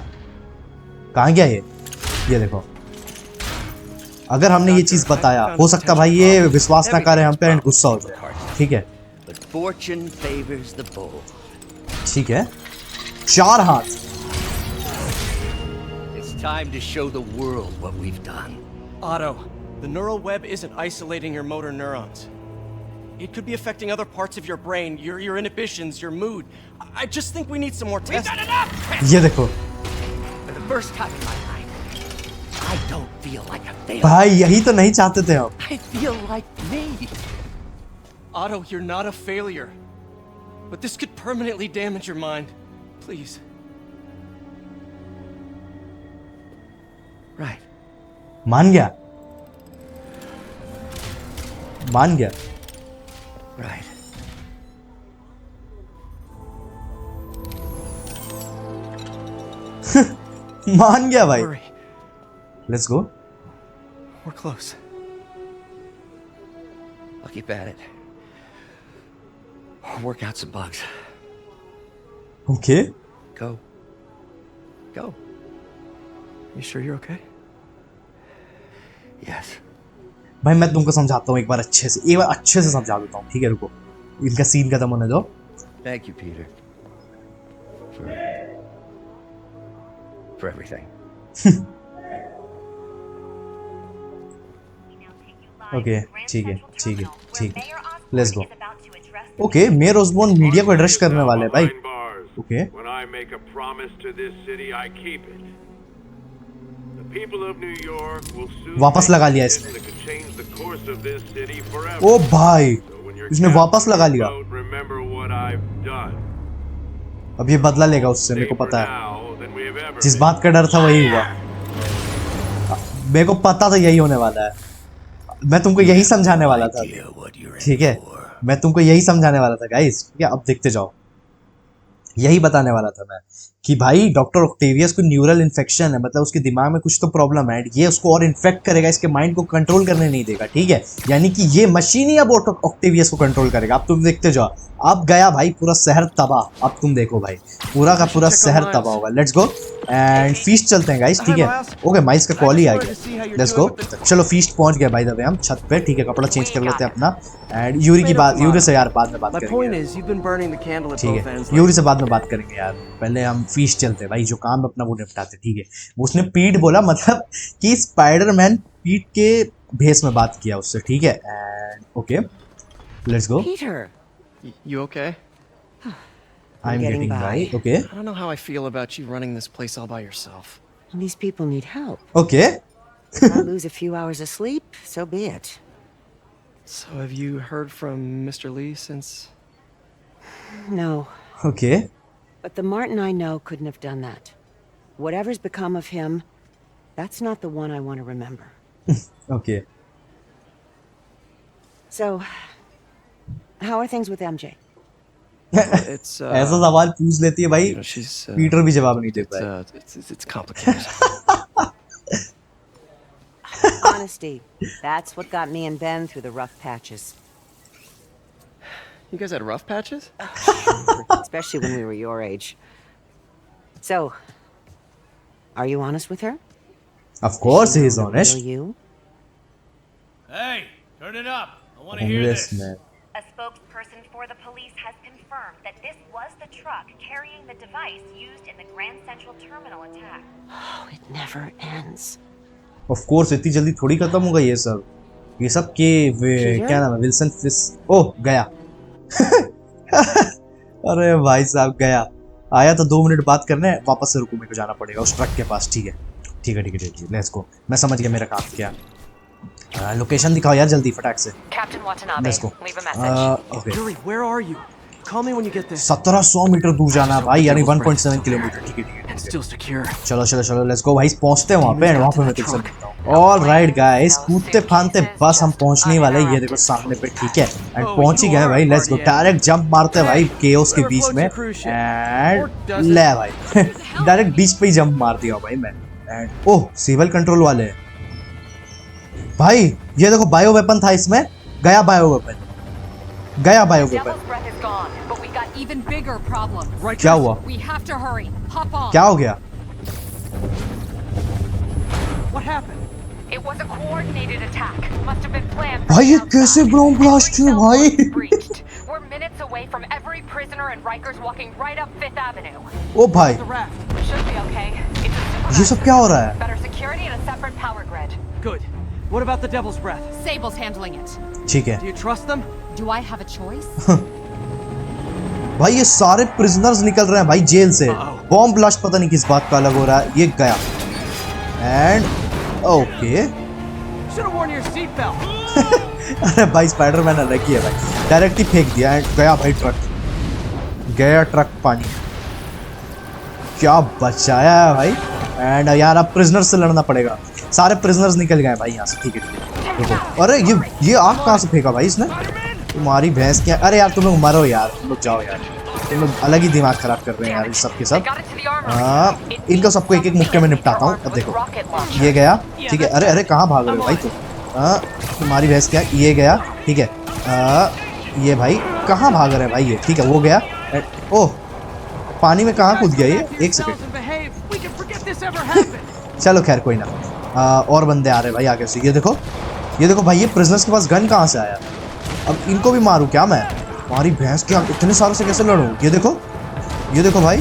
कहाँ गया ये देखो, अगर हमने ये चीज़ बताया हो सकता भाई ये विश्वास ना करे हम पे एंड गुस्सा हो जाए, ठीक है, But fortune favors the bold. ठीक है, 4 हाथ, It's time to show the world what we've done. Otto, the neural web isn't isolating your motor neurons. It could be affecting other parts of your brain, your inhibitions, your mood. I just think we need some more tests. We've done enough! ये देखो For the first time in my life, I don't feel like a failure. भाई यही तो नहीं चाहते थे हम। I feel like me. Otto, you're not a failure. But this could permanently damage your mind. Please. Right. मान गया, मान गया, Right. मान गया भाई। Hurry. Let's go, We're close. I'll keep at it. I'll work out some bugs. Okay, Go. Go. You sure you're okay? Yes. भाई मैं तुमको समझाता हूँ एक बार अच्छे से, एक बार अच्छे से समझा देता हूँ, ठीक है, रुको, इनका सीन खत्म होने दो। Thank you, Peter. For everything. Okay, ठीक है, ठीक है, ठीक है, let's go. Okay, mayor Osborn media को एड्रेस करने वाले हैं भाई। Okay, When I make a promise to this city, I keep it. The people of New York will soon वापस लगा लिया इसने। that could change the course of this city forever. ओ भाई, So when you're इसने वापस लगा लिया। vote, remember what I've done. अब ये बदला लेगा उससे, मेरे को Safer पता है, now than we have ever जिस been. बात का डर था वही हुआ, मेरे को पता था यही होने वाला है, मैं तुमको यही समझाने वाला था, Idea what you're in ठीक है, for. मैं तुमको यही समझाने वाला था गाइस, ठीक है, अब देखते जाओ, यही बताने वाला था मैं कि भाई डॉक्टर ऑक्टेवियस को न्यूरल इन्फेक्शन है, मतलब उसके दिमाग में कुछ तो प्रॉब्लम है, ये उसको और इन्फेक्ट करेगा, इसके माइंड को कंट्रोल करने नहीं देगा, ठीक है। यानी कि ये मशीन ही अब ऑक्टेवियस को कंट्रोल करेगा। अब तुम देखते जाओ, अब गया भाई पूरा शहर तबाह। अब तुम देखो भाई पूरा का पूरा शहर तबाह होगा। लेट्स गो एंड फीस्ट चलते हैं गाइस, ठीक है। ओके माइल्स का कॉल ही आ गया, लेट्स गो। चलो फीस्ट पहुंच गया भाई दबे हम छत पे, ठीक है। कपड़ा चेंज कर लेते हैं अपना एंड यूरी की बात, यूरी से यार बाद में बात करेंगे, ठीक है। यूरी से बाद में बात करेंगे यार, पहले हम फीस्ट चलते हैं भाई, जो काम अपना वो निपटाते, ठीक है। उसने पीट बोला, मतलब कि स्पाइडरमैन पीट के भेस में बात किया उससे, ठीक है। And okay let's go. You okay? I'm getting by. Okay. I don't know how I feel about you running this place all by yourself. These people need help. Okay. I lose a few hours of sleep, so be it. So have you heard from Mr. Lee since? No, Okay. but the Martin I know couldn't have done that. Whatever's become of him, that's not the one I want to remember. Okay. So, how are things with MJ? It's ऐसा सवाल पूछ लेती है भाई, you know, she's पीटर भी जवाब नहीं देता है। it's complicated. Honesty. That's what got me and Ben through the rough patches. You guys had rough patches? Especially when we were your age. So, are you honest with her? Of course he is The honest. real you? Hey, turn it up. I want to hear Yes, this. man. A spokesperson for the police has confirmed that this was the truck carrying the device used in the Grand Central Terminal attack. Oh, it never ends. Of course इतनी जल्दी थोड़ी खत्म होगा ये सब। ये सब के क्या नाम है, विल्सन फिस। ओह गया। अरे भाई साहब गया, आया तो 2 मिनट बात करने, वापस से रुको, मेरे को जाना पड़ेगा उस ट्रक के पास, ठीक है ठीक है ठीक है ठीक है। लेट्स गो, मैं समझ गया मेरा काम क्या। लोकेशन दिखाओ यार जल्दी फटाक से। Captain Watanabe, let's go. leave a message. Okay Yuri, where are you? Call me when you get there. 1700 metre दूर जाना है भाई, यानी 1.7 किलोमीटर, ठीक है ठीक है। And still secure. चलो चलो चलो लेट्स गो भाई, पहुंचते हैं वहाँ पे, वहाँ पे मैं तुमसे मिलता हूँ। ऑल राइट गाइस, कूदते फांदते बस हम पहुंचने ही वाले, ये देखो सामने पे, ठीक है। एंड पहुंच ही गए भाई, लेट्स गो। डायरेक्ट जंप मारते हैं भाई केओस के बीच में एंड ले भाई डायरेक्ट बीच पे ही जंप मार दिया भाई मैं। एंड ओह सिविल कंट्रोल वाले भाई, ये देखो बायो वेपन था इसमें, गया बायो वेपन, गया bio weapon. Devil's breath is gone, but we got Even bigger problems. क्या हुआ, We have to hurry. Hop on. क्या हो गया? What happened? It was a coordinated attack. Must have been planned. भाई ये कैसे बॉम्ब ब्लास्ट हुआ भाई? Breached. We're minutes away from every prisoner and Rikers walking right up 5th Avenue. ओ भाई The raft. Should be okay. It's a ये सब क्या हो रहा है? better security and a separate power grid. Good. What about the Devil's Breath? Sable's handling it. ठीक है Do you trust them? Do I have a choice? भाई, ये सारे प्रिजनर्स निकल रहे हैं भाई जेल से। बॉम्ब ब्लास्ट पता नहीं किस बात का अलग हो रहा है। ये गया and okay. Should have worn your seatbelt. अरे भाई स्पाइडरमैन अलग ही है भाई, डायरेक्ट ही फेंक दिया एंड गया भाई ट्रक, गया ट्रक पानी। क्या बचाया है भाई। एंड यार अब प्रिजनर्स से लड़ना पड़ेगा, सारे प्रिजनर्स निकल गए भाई यहाँ से, ठीक है ठीक है। अरे ये आग कहाँ से फेंका भाई इसने, तुम्हारी भैंस क्या। अरे यार तुम लोग मरो यार, तुम लोग जाओ यार, तुम लोग अलग ही दिमाग खराब कर रहे हैं यार इस सब के सब। इनको सबको एक एक मुक्के में निपटाता हूँ। अब देखो ये गया, ठीक है। अरे अरे कहाँ भाग रहे हो भाई तुम, तुम्हारी भैंस क्या। ये गया, ठीक है। ये भाई कहाँ भाग रहे हैं भाई ये, ठीक है। वो गया, ओह पानी में कहाँ कूद गया ये, एक सेकेंड। चलो खैर कोई ना, और बंदे आ रहे हैं भाई आगे से। ये देखो भाई, ये प्रिजनर्स के पास गन कहाँ से आया। अब इनको भी मारूं क्या मैं, हमारी भैंस क्या, इतने सारों से कैसे लड़ूं। ये देखो भाई,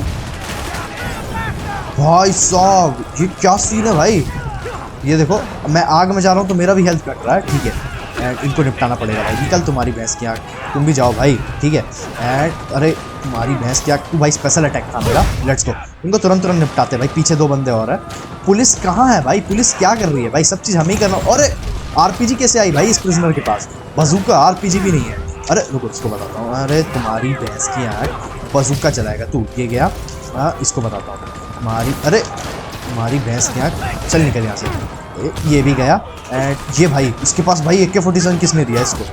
भाई साहब ये क्या सीन है भाई। ये देखो मैं आग में जा रहा हूँ तो मेरा भी हेल्थ कट रहा है, ठीक है। एंड इनको निपटाना पड़ेगा भाई, निकल तुम्हारी भैंस की आग, तुम भी जाओ भाई, ठीक है। एंड अरे तुम्हारी भैंस की आग, तू भाई स्पेशल अटैक था मेरा, लेट्स गो। इनको तुरंत निपटाते भाई, पीछे 2 बंदे और है। पुलिस कहाँ है भाई, पुलिस क्या कर रही है भाई, सब चीज़ हम ही करना। अरे आरपीजी कैसे आई भाई इस प्रिजनर के पास, बजूका आरपीजी भी नहीं है। अरे रुको इसको बताता हूँ। अरे तुम्हारी भैंस की आग, बजूका चलाएगा तू। ये गया, इसको बताता हूँ तुम्हारी, अरे तुम्हारी भैंस की आग, चल निकल यहाँ से। ये भी गया एंड ये भाई इसके पास भाई AK-47 किसने दिया इसको,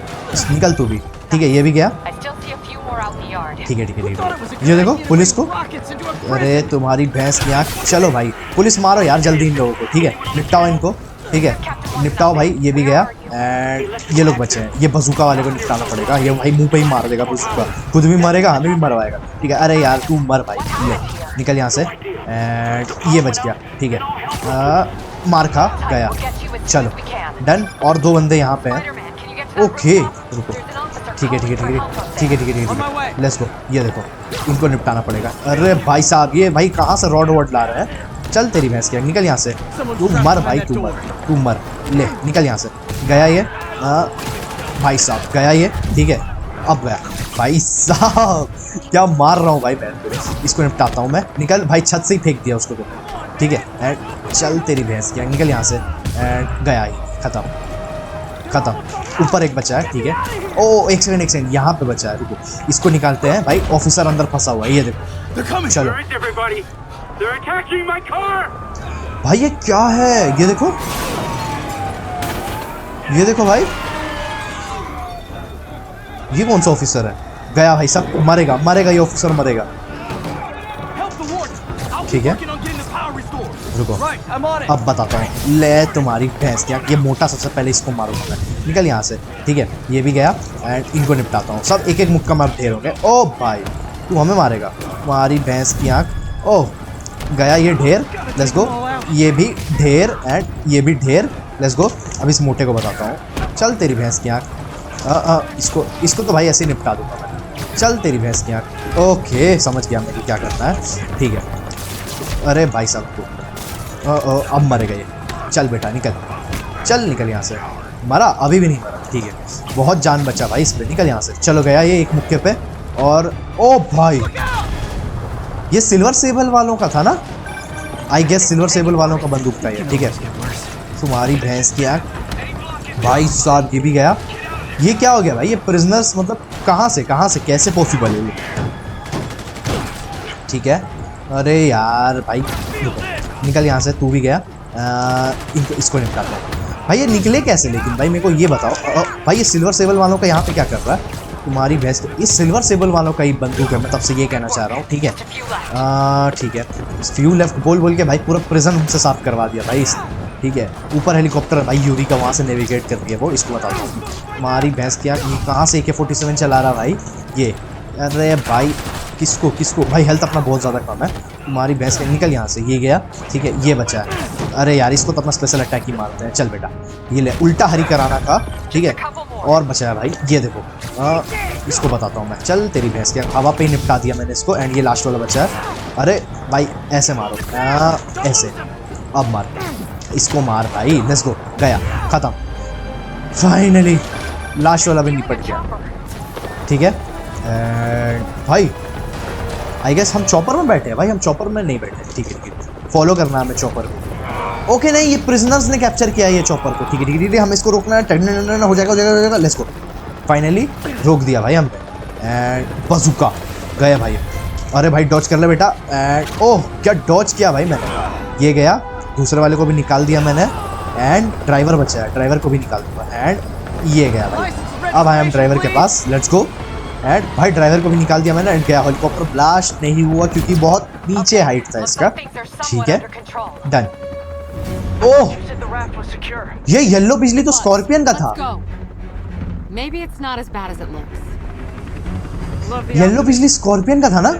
निकल तू भी, ठीक है। ये भी गया। I still see a few more out in the yard. ठीक है ठीक है ठीक है, ये देखो पुलिस को, अरे तुम्हारी भैंस की आँख। चलो भाई पुलिस मारो यार जल्दी इन लोगों को, ठीक है निपटाओ इनको, ठीक है निपटाओ भाई। ये भी गया एंड ये लोग बचे हैं, ये बजूका वाले को निपटाना पड़ेगा, ये भाई मुंह पे ही मार देगा बजूका, खुद भी मरेगा हमें भी मरवाएगा, ठीक है। अरे यार तू मर भाई, ले निकल यहाँ से एंड ये बच गया, ठीक है मार खा गया। चलो डन, और 2 बंदे यहाँ पे हैं, ओके रुको, ठीक है ठीक है ठीक है ठीक है ठीक है ठीक है, लेट्स गो। ये देखो इनको निपटाना पड़ेगा। अरे भाई साहब ये भाई कहाँ से रॉड वॉड ला रहे हैं, चल तेरी भैंस के, निकल यहाँ से, तू मर भाई, तू मर, ले निकल यहाँ से। गया ये भाई साहब, गया ये, ठीक है अब गया भाई साहब, क्या मार रहा हूँ भाई मैं, इसको निपटाता हूँ मैं। निकल भाई, छत से ही फेंक दिया उसको तो, ठीक है एंड चल तेरी भैंस की, निकल यहाँ से एंड गया ही, खत्म। ऊपर एक बचा है, ठीक है। ओ एक सेकंड यहाँ पे बचा है, रुको इसको निकालते हैं भाई, ऑफिसर अंदर फंसा हुआ है, ये देखो। चलो भाई ये क्या है, ये देखो भाई, ये कौन सा ऑफिसर है, गया भाई सब मरेगा ये ऑफिसर मरेगा, ठीक है रुको अब बताता हूँ। ले तुम्हारी भैंस क्या, ये मोटा सबसे पहले इसको मारूंगा मैं, निकल यहाँ से, ठीक है ये भी गया एंड इनको निपटाता हूँ सब, एक एक मुक्का में ढेर हो गए। ओ भाई तू हमें मारेगा, तुम्हारी भैंस की आँख। ओह गया ये ढेर, लेट्स गो, ये भी ढेर एंड ये भी ढेर, लेट्स गो। अब इस मोटे को बताता हूँ, चल तेरी भैंस की आँख, इसको तो भाई ऐसे ही निपटा दूंगा मैं, चल तेरी भैंस की आँख। ओके समझ गया मैं क्या करना है, ठीक है। अरे भाई साहब को अब मरेगा ये, चल बेटा निकल यहाँ से, मरा अभी भी नहीं मरा, ठीक है बहुत जान बचा भाई इस पे, निकल यहाँ से। चलो गया ये एक मुक्के पे, और ओ भाई ये सिल्वर सेबल वालों का था ना, आई गेस सिल्वर सेबल वालों का बंदूक था ये, ठीक है। तुम्हारी भैंस की आँख भाई साहब, ये भी गया। ये क्या हो गया भाई, ये प्रिजनर्स मतलब कहाँ से कैसे पॉसिबल है ये, ठीक है। अरे यार भाई निकल यहाँ से, तू भी गया, इसको निपटाता हूँ भाई। ये निकले कैसे लेकिन भाई मेरे को ये बताओ भाई, ये सिल्वर सेबल वालों का यहाँ पे क्या कर रहा है, तुम्हारी भैंस। ये सिल्वर सेबल वालों का ही बंदूक है, मैं तब से ये कहना चाह रहा हूँ, ठीक है ठीक है। फ्यू लेफ्ट बोल के भाई पूरा प्रिजन हमसे साफ करवा दिया भाई, ठीक है। ऊपर हेलीकॉप्टर भाई यूरी का, वहाँ से नेविगेट कर दिया वो, इसको बताता हूँ। तुम्हारी भैंस क्या, कहाँ से AK-47 चला रहा भाई ये, अरे भाई किसको भाई, हेल्थ अपना बहुत ज़्यादा कम है। तुम्हारी भैंस के, निकल यहाँ से, ये गया, ठीक है ये बचा है। अरे यार इसको तो अपना स्पेशल अटैक ही मारते हैं, चल बेटा ये ले, उल्टा हरी कराना का, ठीक है। और बचा है भाई, ये देखो इसको बताता हूँ मैं, चल तेरी भैंस के, हवा पे ही निपटा दिया मैंने इसको एंड ये लास्ट वाला बचा है। अरे भाई ऐसे मारो, ऐसे, अब मार इसको, मार भाई, लेट्स गो, गया खत्म, फाइनली लास्ट वाला भी निपट गया, ठीक है। भाई आई गेस हम चॉपर में बैठे हैं भाई, हम चॉपर में नहीं बैठे, ठीक है फॉलो करना है हमें चॉपर को। ओके नहीं, ये प्रिजनर्स ने कैप्चर किया है ये चॉपर को, ठीक है ठीक है, हम इसको रोकना है, टन हो जाएगा, लेट्स गो। फाइनली रोक दिया भाई हम पे एंड बजूका गया भाई। अरे भाई डॉज कर ले बेटा एंड ओह क्या डॉज किया भाई मैंने, ये गया, दूसरे वाले को भी निकाल दिया मैंने एंड ड्राइवर बचा है, ड्राइवर को भी निकाल दूंगा एंड ये गया भाई। अब आए हम ड्राइवर के पास, लेट्स गो एंड भाई ड्राइवर को भी निकाल दिया मैंने एंड गया। हेलीकॉप्टर ब्लास्ट नहीं हुआ क्योंकि बहुत नीचे हाइट था इसका, ठीक है डन। ओह ये येलो बिजली तो स्कॉर्पियन का था, येलो बिजली स्कॉर्पियन का था ना।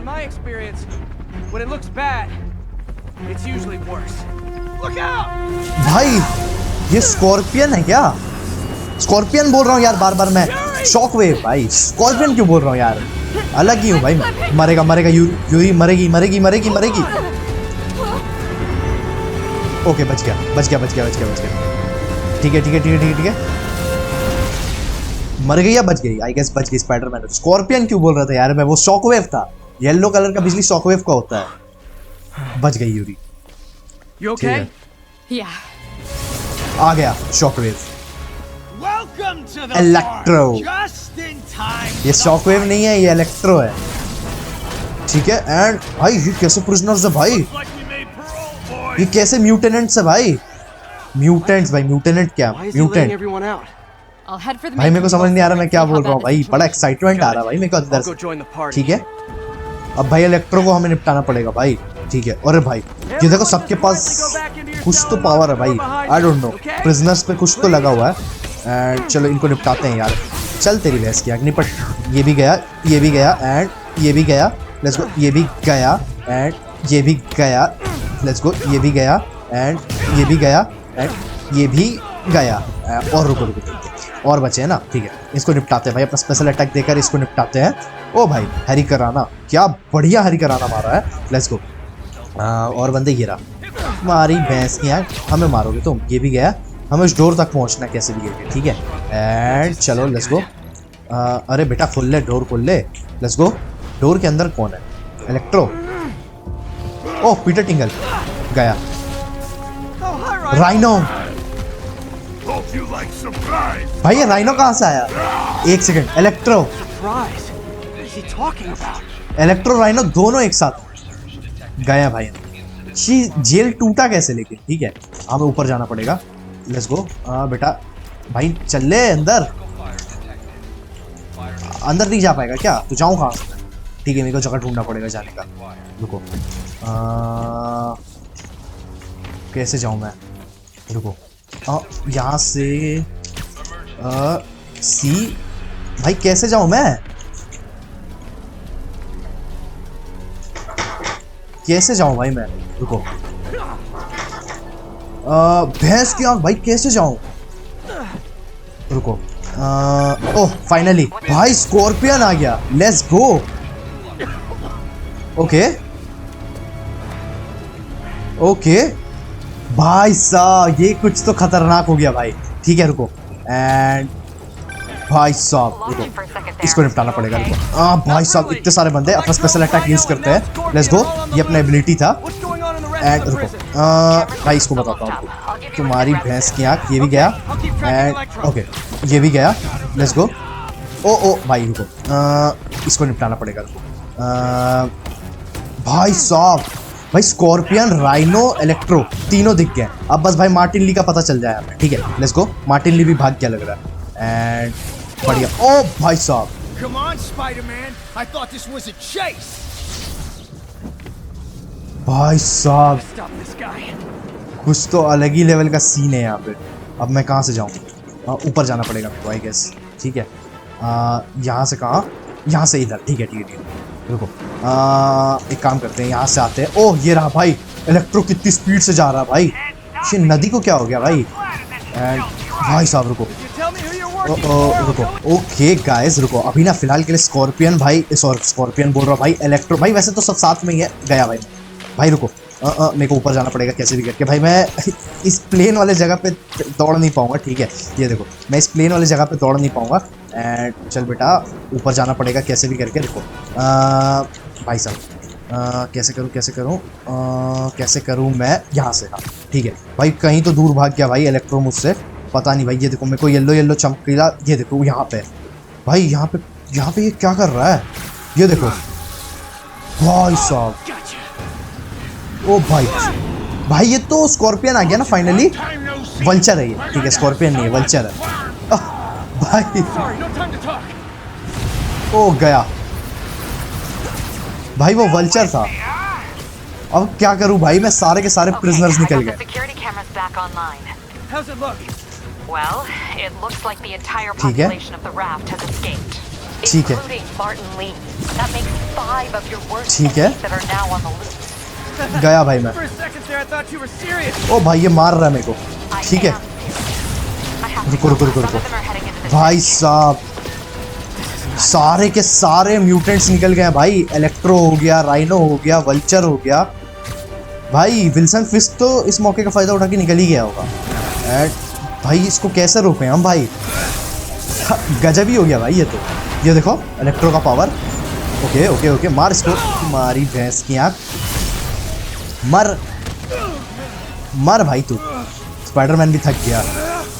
भाई ये स्कॉर्पियन है क्या, स्कॉर्पियन बोल रहा हूँ यार बार मैं, शॉकवेव भाई, स्कॉर्पियन क्यों बोल रहा हूँ यार, अलग ही हूँ भाई मैं। मरेगा यूरी मरेगी। ओके बच गया, ठीक है मर गई या बच गई, आई गेस बच गई। स्पाइडरमैन स्कॉर्पियन क्यों बोल रहा था यार मैं, वो शॉकवेव था, येलो कलर का बिजली शॉकवेव का होता है। बच गई यूरी, आ गया शॉकवेव, इलेक्ट्रो, ये शॉकवेव नहीं है ये इलेक्ट्रो है, ठीक है। एंड भाई ये कैसे प्रिजनर्स है भाई, ये कैसे म्यूटेनेंट्स है भाई, म्यूटेंट्स भाई, म्यूटेनेंट क्या mutant, I'll head for the भाई मेरे को main समझ नहीं आ रहा मैं क्या control बोल रहा हूँ center. भाई, बड़ा एक्साइटमेंट आ रहा है भाई मेरे को अंदर I'll go join the से। party. ठीक है, अब भाई इलेक्ट्रो को हमें निपटाना पड़ेगा भाई। ठीक है, अरे भाई ये देखो सबके पास कुछ तो पावर है भाई, आई डोंट नो, प्रिजनर्स पे कुछ तो लगा हुआ है। एंड चलो इनको निपटाते हैं यार, चल तेरी भैंस की आग निपट। ये भी गया, ये भी गया, एंड ये भी गया, लेट्स गो, ये भी गया, एंड ये भी गया, लेट्स गो, ये भी गया, एंड ये भी गया, एंड ये भी गया। और रुको रुको रुको, और बचे हैं ना, ठीक है, इसको निपटाते हैं भाई, अपना स्पेशल अटैक देकर इसको निपटाते हैं। ओ भाई हैरी कराना, क्या बढ़िया हैरी कराना मारा है, लेट्स गो। और बंदे गिरा, मारी भैंस की आँख, हमें मारोगे तुम। ये भी गया, हमें उस डोर तक पहुंचना कैसे भी करके, ठीक है। एंड चलो लेट्स गो। अरे बेटा खोल ले, डोर खोल ले, लेट्स गो। डोर के अंदर कौन है? इलेक्ट्रो। ओह पीटर टिंगल गया। राइनो, भाई ये राइनो कहाँ से आया? एक second, electro, Surprise! What is he talking about? Electro rhino दोनों एक साथ गए भाई। जेल टूटा कैसे लेकिन, ठीक है, हमें ऊपर जाना पड़ेगा, लेट्स गो। बेटा भाई चल ले अंदर, अंदर नहीं जा पाएगा क्या? तो जाऊँ कहाँ से? ठीक है, मेरे को जगह ढूंढना पड़ेगा जाने का, रुको। कैसे जाऊँ मैं? रुको, यहाँ से सी, भाई कैसे जाऊँ मैं? कैसे जाऊँ भाई मैं? रुको, भैंस की आँख, भाई कैसे जाऊँ? रुको, ओह फाइनली भाई स्कॉर्पियन आ गया, लेट्स गो। ओके ओके भाई साहब, ये कुछ तो खतरनाक हो गया भाई। ठीक है रुको, एंड भाई साहब रुको, इसको निपटाना पड़ेगा। रुको, भाई साहब इतने सारे बंदे, अपना स्पेशल अटैक यूज करते हैं, लेट्स गो। ये अपना एबिलिटी था, एंड रुको, भाई इसको बताता हूँ, तुम्हारी भैंस की आँख। ये भी गया, एंड ओके ये भी गया, लेट्स गो। ओ भाई रुको, इसको निपटाना पड़ेगा। रुको, भाई साहब, भाई स्कॉर्पियन, राइनो, इलेक्ट्रो तीनों दिख गए। अब बस भाई मार्टिन ली का पता चल जाए हमें, ठीक है, लेट्स गो। मार्टिन ली भी भाग गया लग रहा है, एंड बढ़िया। ओ भाई साहब, Come on, Spider-Man. I thought this was a chase. भाई साहब Stop this guy. कुछ तो अलग ही लेवल का सीन है यहाँ पे। अब मैं कहाँ से जाऊँ? ऊपर जाना पड़ेगा मेरे को, आई गेस, ठीक है। यहाँ से कहाँ? यहाँ से इधर, ठीक है ठीक है ठीक है। रुको, एक काम करते हैं, यहाँ से आते हैं। ओह ये रहा भाई, इलेक्ट्रो कितनी स्पीड से जा रहा है भाई। ये नदी को क्या हो गया भाई? एंड भाई साहब रुको, रुको, ओके गाइस रुको, अभी ना फिलहाल के लिए स्कॉर्पियन भाई, स्कॉर्पियन बोल रहा भाई, इलेक्ट्रो भाई, वैसे तो सब साथ में ही है। गया भाई रुको, मेरे को ऊपर जाना पड़ेगा कैसे भी करके भाई। मैं इस प्लेन वाले जगह पे दौड़ नहीं पाऊंगा, ठीक है, ये देखो मैं इस प्लेन वाले जगह पे दौड़ नहीं पाऊंगा। एंड चल बेटा ऊपर जाना पड़ेगा कैसे भी करके। रुको भाई साहब, कैसे करूँ मैं यहाँ से? हाँ ठीक है भाई, कहीं तो दूर भाग गया भाई इलेक्ट्रो मुझसे, पता नहीं भाई। ये देखो मेरे को येलो येलो चमकीला, ये देखो यहाँ पे भाई, यहाँ पे ये क्या कर रहा है? ये देखो भाई साहब, ओ भाई ये तो स्कॉर्पियन आ गया ना फाइनली। वल्चर है ये, ठीक है, स्कॉर्पियन नहीं है, वल्चर है। भाई ओ गया भाई, वो वल्चर था। अब क्या करूं भाई, मैं सारे के सारे प्रिजनर्स निकल गए। How's it look? Well, it looks like the entire ठीक है, population of the raft has escaped, ठीक है, including Martin Lee. That makes 5 of your worst ठीक है, enemies that are now on the loose. गया भाई मैं। For a second there, I thought you were serious. ओ भाई ये मार रहा है मेरे को, ठीक है। रुको भाई साहब, सारे के सारे म्यूटेंट्स निकल गए भाई। इलेक्ट्रो हो गया, राइनो हो गया, वल्चर हो गया भाई। विल्सन फिस्ट तो इस मौके का फायदा उठा के निकल ही गया होगा। एंड भाई इसको कैसे रोकें हम भाई? गजब ही हो गया भाई ये तो। ये देखो इलेक्ट्रो का पावर। ओके मार इसको, तुम्हारी भैंस की आँख, मर भाई तू। स्पाइडरमैन भी थक गया।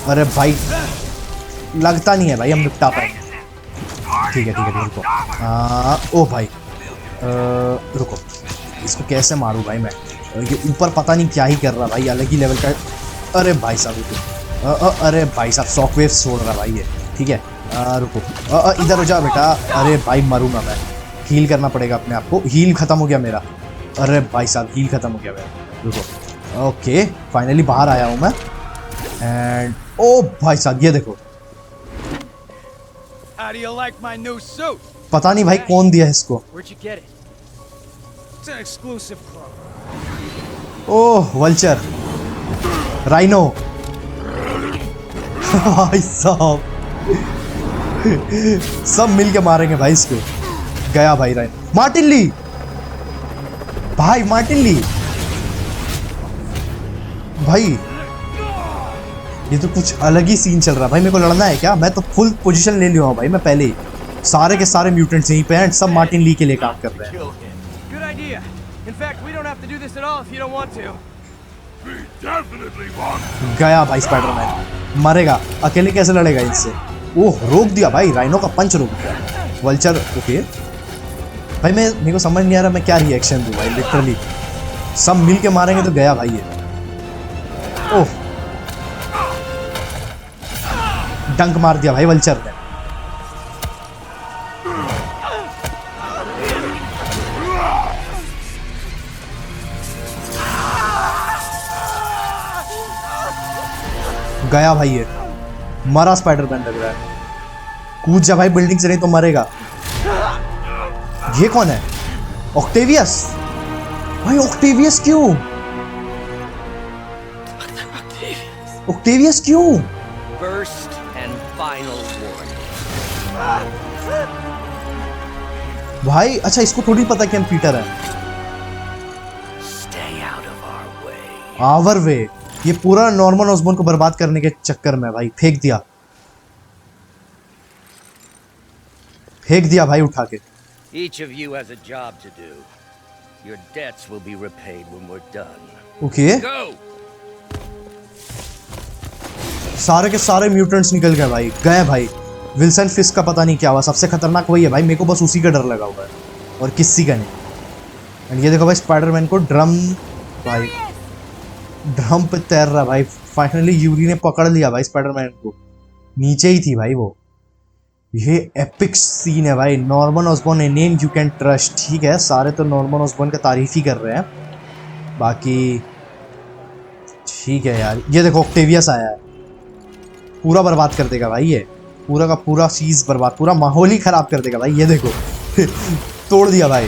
अरे भाई लगता नहीं है भाई हम निपटा पाएंगे। ठीक है रुको, ओ भाई रुको, इसको कैसे मारूं भाई मैं? ये ऊपर पता नहीं क्या ही कर रहा भाई, अलग ही लेवल का। अरे भाई साहब रुको, अरे भाई साहब शॉकवेव छोड़ रहा भाई ये, ठीक है। रुको, इधर हो जा बेटा। अरे भाई मरूंगा मैं, हील करना पड़ेगा अपने आप को। हील खत्म हो गया मेरा। अरे भाई साहब हील खत्म हो गया मेरा। रुको, ओके फाइनली बाहर आया हूँ मैं। एंड ओ भाई साहब ये देखो, How do you like my new suit? पता नहीं भाई कौन दिया इसको। Where'd you get it? It's an exclusive club. Oh vulture, rhino. भाई साहब सब मिलके मारेंगे भाई इसको। गया भाई राइनो। मार्टिन ली भाई, मार्टिन ली भाई, ये तो कुछ अलग ही सीन चल रहा है भाई। मेरे को लड़ना है क्या? मैं तो फुल पोजीशन ले लिया हूँ भाई मैं पहले ही। सारे के सारे म्यूटेंट्स यहीं पे हैं, सब मार्टिन ली के लिए काम कर रहे हैं। Good idea. In fact, we don't have to do this at all if you don't want to. We definitely want गया भाई स्पाइडरमैन, मरेगा। अकेले कैसे लड़ेगा इनसे? ओह रोक दिया भाई, राइनो का पंच रोक दिया। वल्चर ओके भाई, मेरे को समझ नहीं आ रहा मैं क्या रिएक्शन दूँ भाई। लिटरली सब मिल के मारेंगे तो गया भाई ये। ओह डंक मार दिया भाई वल्चर ने। गया भाई ये, मरा स्पाइडरमैन लग रहा है। कूद जा भाई बिल्डिंग से, नहीं तो मरेगा। ये कौन है? ऑक्टेवियस भाई। ऑक्टेवियस क्यों? ऑक्टेवियस क्यों? First and final warning. भाई अच्छा इसको थोड़ी पता कि हम पीटर हैं। Stay out of our way. Our way, ये पूरा नॉर्मन ऑसबॉर्न को बर्बाद करने के चक्कर में भाई फेंक दिया। फेंक दिया भाई उठा के। Each of you has a job to do. Your debts will be repaid when we're done. Okay Go! सारे के सारे म्यूटेंट्स निकल गए भाई। गए भाई। विल्सन फिस्क का पता नहीं क्या हुआ, सबसे खतरनाक वही है भाई। मेरे को बस उसी का डर लगा हुआ है और किसी का नहीं। एंड ये देखो भाई स्पाइडरमैन को ड्रम भाई, ड्रम पे तैर रहा भाई। फाइनली यूरी ने पकड़ लिया भाई स्पाइडरमैन को। नीचे ही थी भाई वो। ये एपिक सीन है भाई। Norman Osborne a name you can trust. ठीक है सारे तो नॉर्मन ऑसबॉर्न का तारीफ ही कर रहे हैं, बाकी ठीक है यार। ये देखो ऑक्टेवियस आया है, पूरा बर्बाद कर देगा भाई। ये पूरा का पूरा चीज बर्बाद, पूरा माहौल ही खराब कर देगा भाई। ये देखो तोड़ दिया भाई,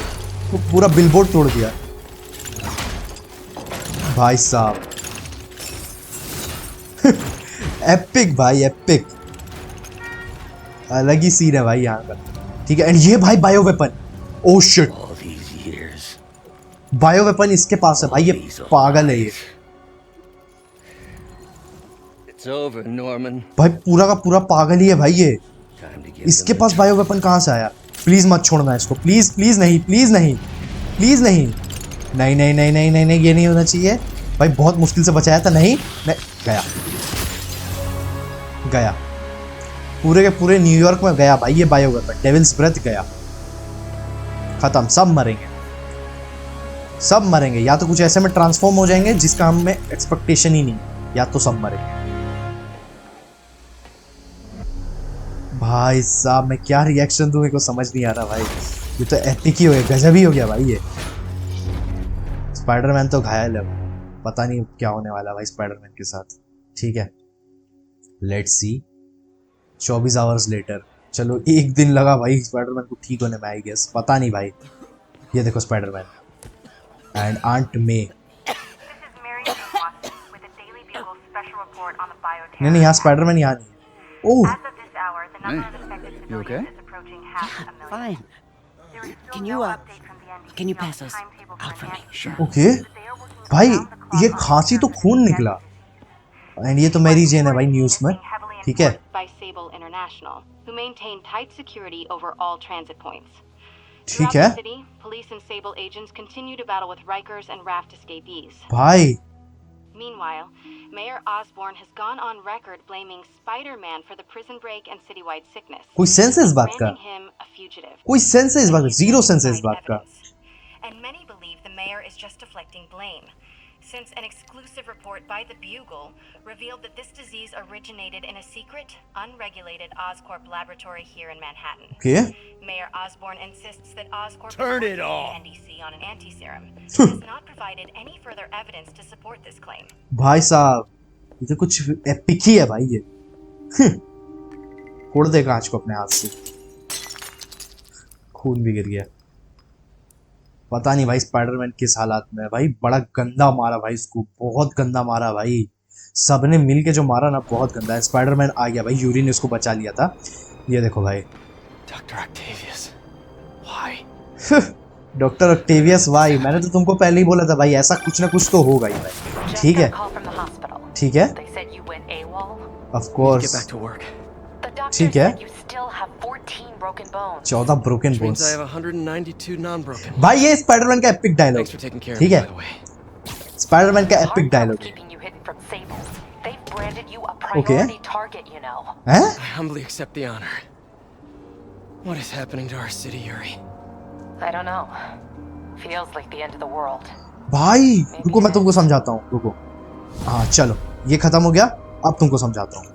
तो पूरा बिलबोर्ड तोड़ दिया भाई साहब। एपिक भाई एपिक, अलग ही सीन है भाई यहाँ का। ठीक है एंड ये भाई bio weapon. Oh shit, All these years. Bio weapon इसके पास है भाई। ये पागल है ये It's over, Norman. भाई, पूरा का पूरा पागल ही है भाई ये। Time to give इसके them पास बायो वेपन कहाँ से आया? प्लीज मत छोड़ना इसको, प्लीज प्लीज नहीं, प्लीज नहीं, प्लीज नहीं, नहीं नहीं नहीं नहीं नहीं नहीं, ये नहीं होना चाहिए भाई। बहुत मुश्किल से बचाया था। नहीं गया गया, पूरे के पूरे न्यूयॉर्क में गया भाई ये बायो वेपन। डेविल्स ब्रेथ गया, खत्म। सब मरेंगे, सब मरेंगे। या तो कुछ ऐसे में ट्रांसफॉर्म हो जाएंगे जिसका हमें एक्सपेक्टेशन ही नहीं, या तो सब मरेंगे। भाई साहब मैं क्या रिएक्शन दूं, मेरे को समझ नहीं आ रहा भाई। ये तो एपिक ही हो गया, गजब ही हो गया भाई ये। स्पाइडरमैन तो घायल है, पता नहीं क्या होने वाला भाई स्पाइडरमैन के साथ। ठीक है लेट्स सी। 24 आवर्स लेटर, चलो एक दिन लगा भाई स्पाइडरमैन को ठीक होने में, आई गेस। पता नहीं भाई। ये देखो स्पाइडरमैन एंड आंट मे। नहीं नहीं यहाँ स्पाइडरमैन यहाँ नहीं है। ओह You okay? Fine. Can you pass those out for me? Sure. Okay भाई, ये खांसी तो खून निकला। एंड ये तो मैरी जेन है भाई न्यूज़ में। ठीक है by Sable International, who maintain tight security over all transit points. ठीक Throughout है the city, police and Sable agents continue to battle with Rikers and Raft escapees. भाई। Meanwhile, Mayor Osborn has gone on record blaming Spider-Man for the prison break and citywide sickness. कोई सेंस है इस बात का? branding him a fugitive. कोई सेंस है इस बात का? जीरो सेंस है इस बात का। And many believe the mayor is just deflecting blame. since an exclusive report by the Bugle revealed that this disease originated in a secret, unregulated Oscorp laboratory here in Manhattan. Okay. Mayor Osborn insists that Oscorp Turn is it working off. with NDC on an anti-serum, but has not provided any further evidence to support this claim. भाई साहब ये तो कुछ एपिक ही है भाई ये। फोड़ दे कांच को अपने हाथ से, खून भी गिर गया। पता नहीं भाई स्पाइडरमैन किस हालात में है भाई। बड़ा गंदा मारा भाई इसको, बहुत गंदा मारा भाई। सबने मिल के जो मारा ना बहुत गंदा है। स्पाइडरमैन आ गया भाई, यूरी ने उसको बचा लिया था। ये देखो भाई Dr. Octavius, why? Doctor Octavius why, मैंने तो तुमको पहले ही बोला था भाई ऐसा कुछ ना कुछ तो होगा ही भाई। ठीक है ठीक है, ऑफ कोर्स ठीक है। 14 broken Means bones I have 192 non-broken. भाई, ये स्पाइडरमैन का epic dialogue, Thanks for taking care of ठीक me, है। by the way. स्पाइडरमैन का एपिक डायलॉग, ओके हैं? I humbly accept the honor. What is happening to our city, Yuri? I don't know. Feels like the end of the world. भाई रुको मैं तुमको समझाता हूँ, रुको। हाँ चलो ये खत्म हो गया, अब तुमको समझाता हूँ।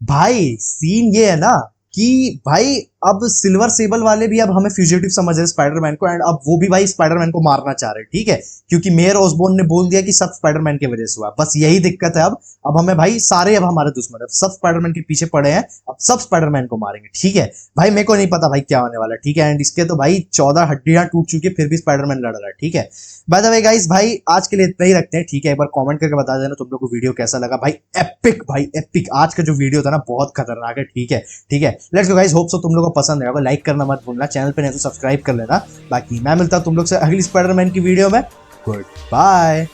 भाई सीन ये है ना कि भाई अब सिल्वर सेबल वाले भी अब हमें फ्यूजिटिव समझ रहे स्पाइडरमैन को, एंड अब वो भी भाई स्पाइडरमैन को मारना चाह रहे हैं, ठीक है, क्योंकि मेयर ऑसबोर्न ने बोल दिया कि सब स्पाइडरमैन की वजह से हुआ। बस यही दिक्कत है अब हमें भाई सारे अब हमारे दुश्मन है, सब स्पाइडरमैन के पीछे पड़े हैं, अब सब स्पाइडरमैन को मारेंगे, ठीक है भाई। मेरे को नहीं पता भाई क्या होने वाला, ठीक है, एंड इसके तो भाई 14 हड्डियां टूट चुकी है, फिर भी स्पाइडरमैन लड़ रहा है, ठीक है। बाय द वे गाइस, भाई आज के लिए इतना ही रखते हैं, ठीक है। एक बार कमेंट करके बता देना तुम लोग को वीडियो कैसा लगा भाई। एपिक भाई एपिक, आज का जो वीडियो था ना बहुत खतरनाक है, ठीक है ठीक है। Let's go guys, hope so तुम लोगों को पसंद आएगा, लाइक करना मत भूलना, चैनल पे नहीं तो सब्सक्राइब कर लेना। बाकी मैं मिलता हूं तुम लोग से अगली स्पाइडरमैन की वीडियो में। Good bye.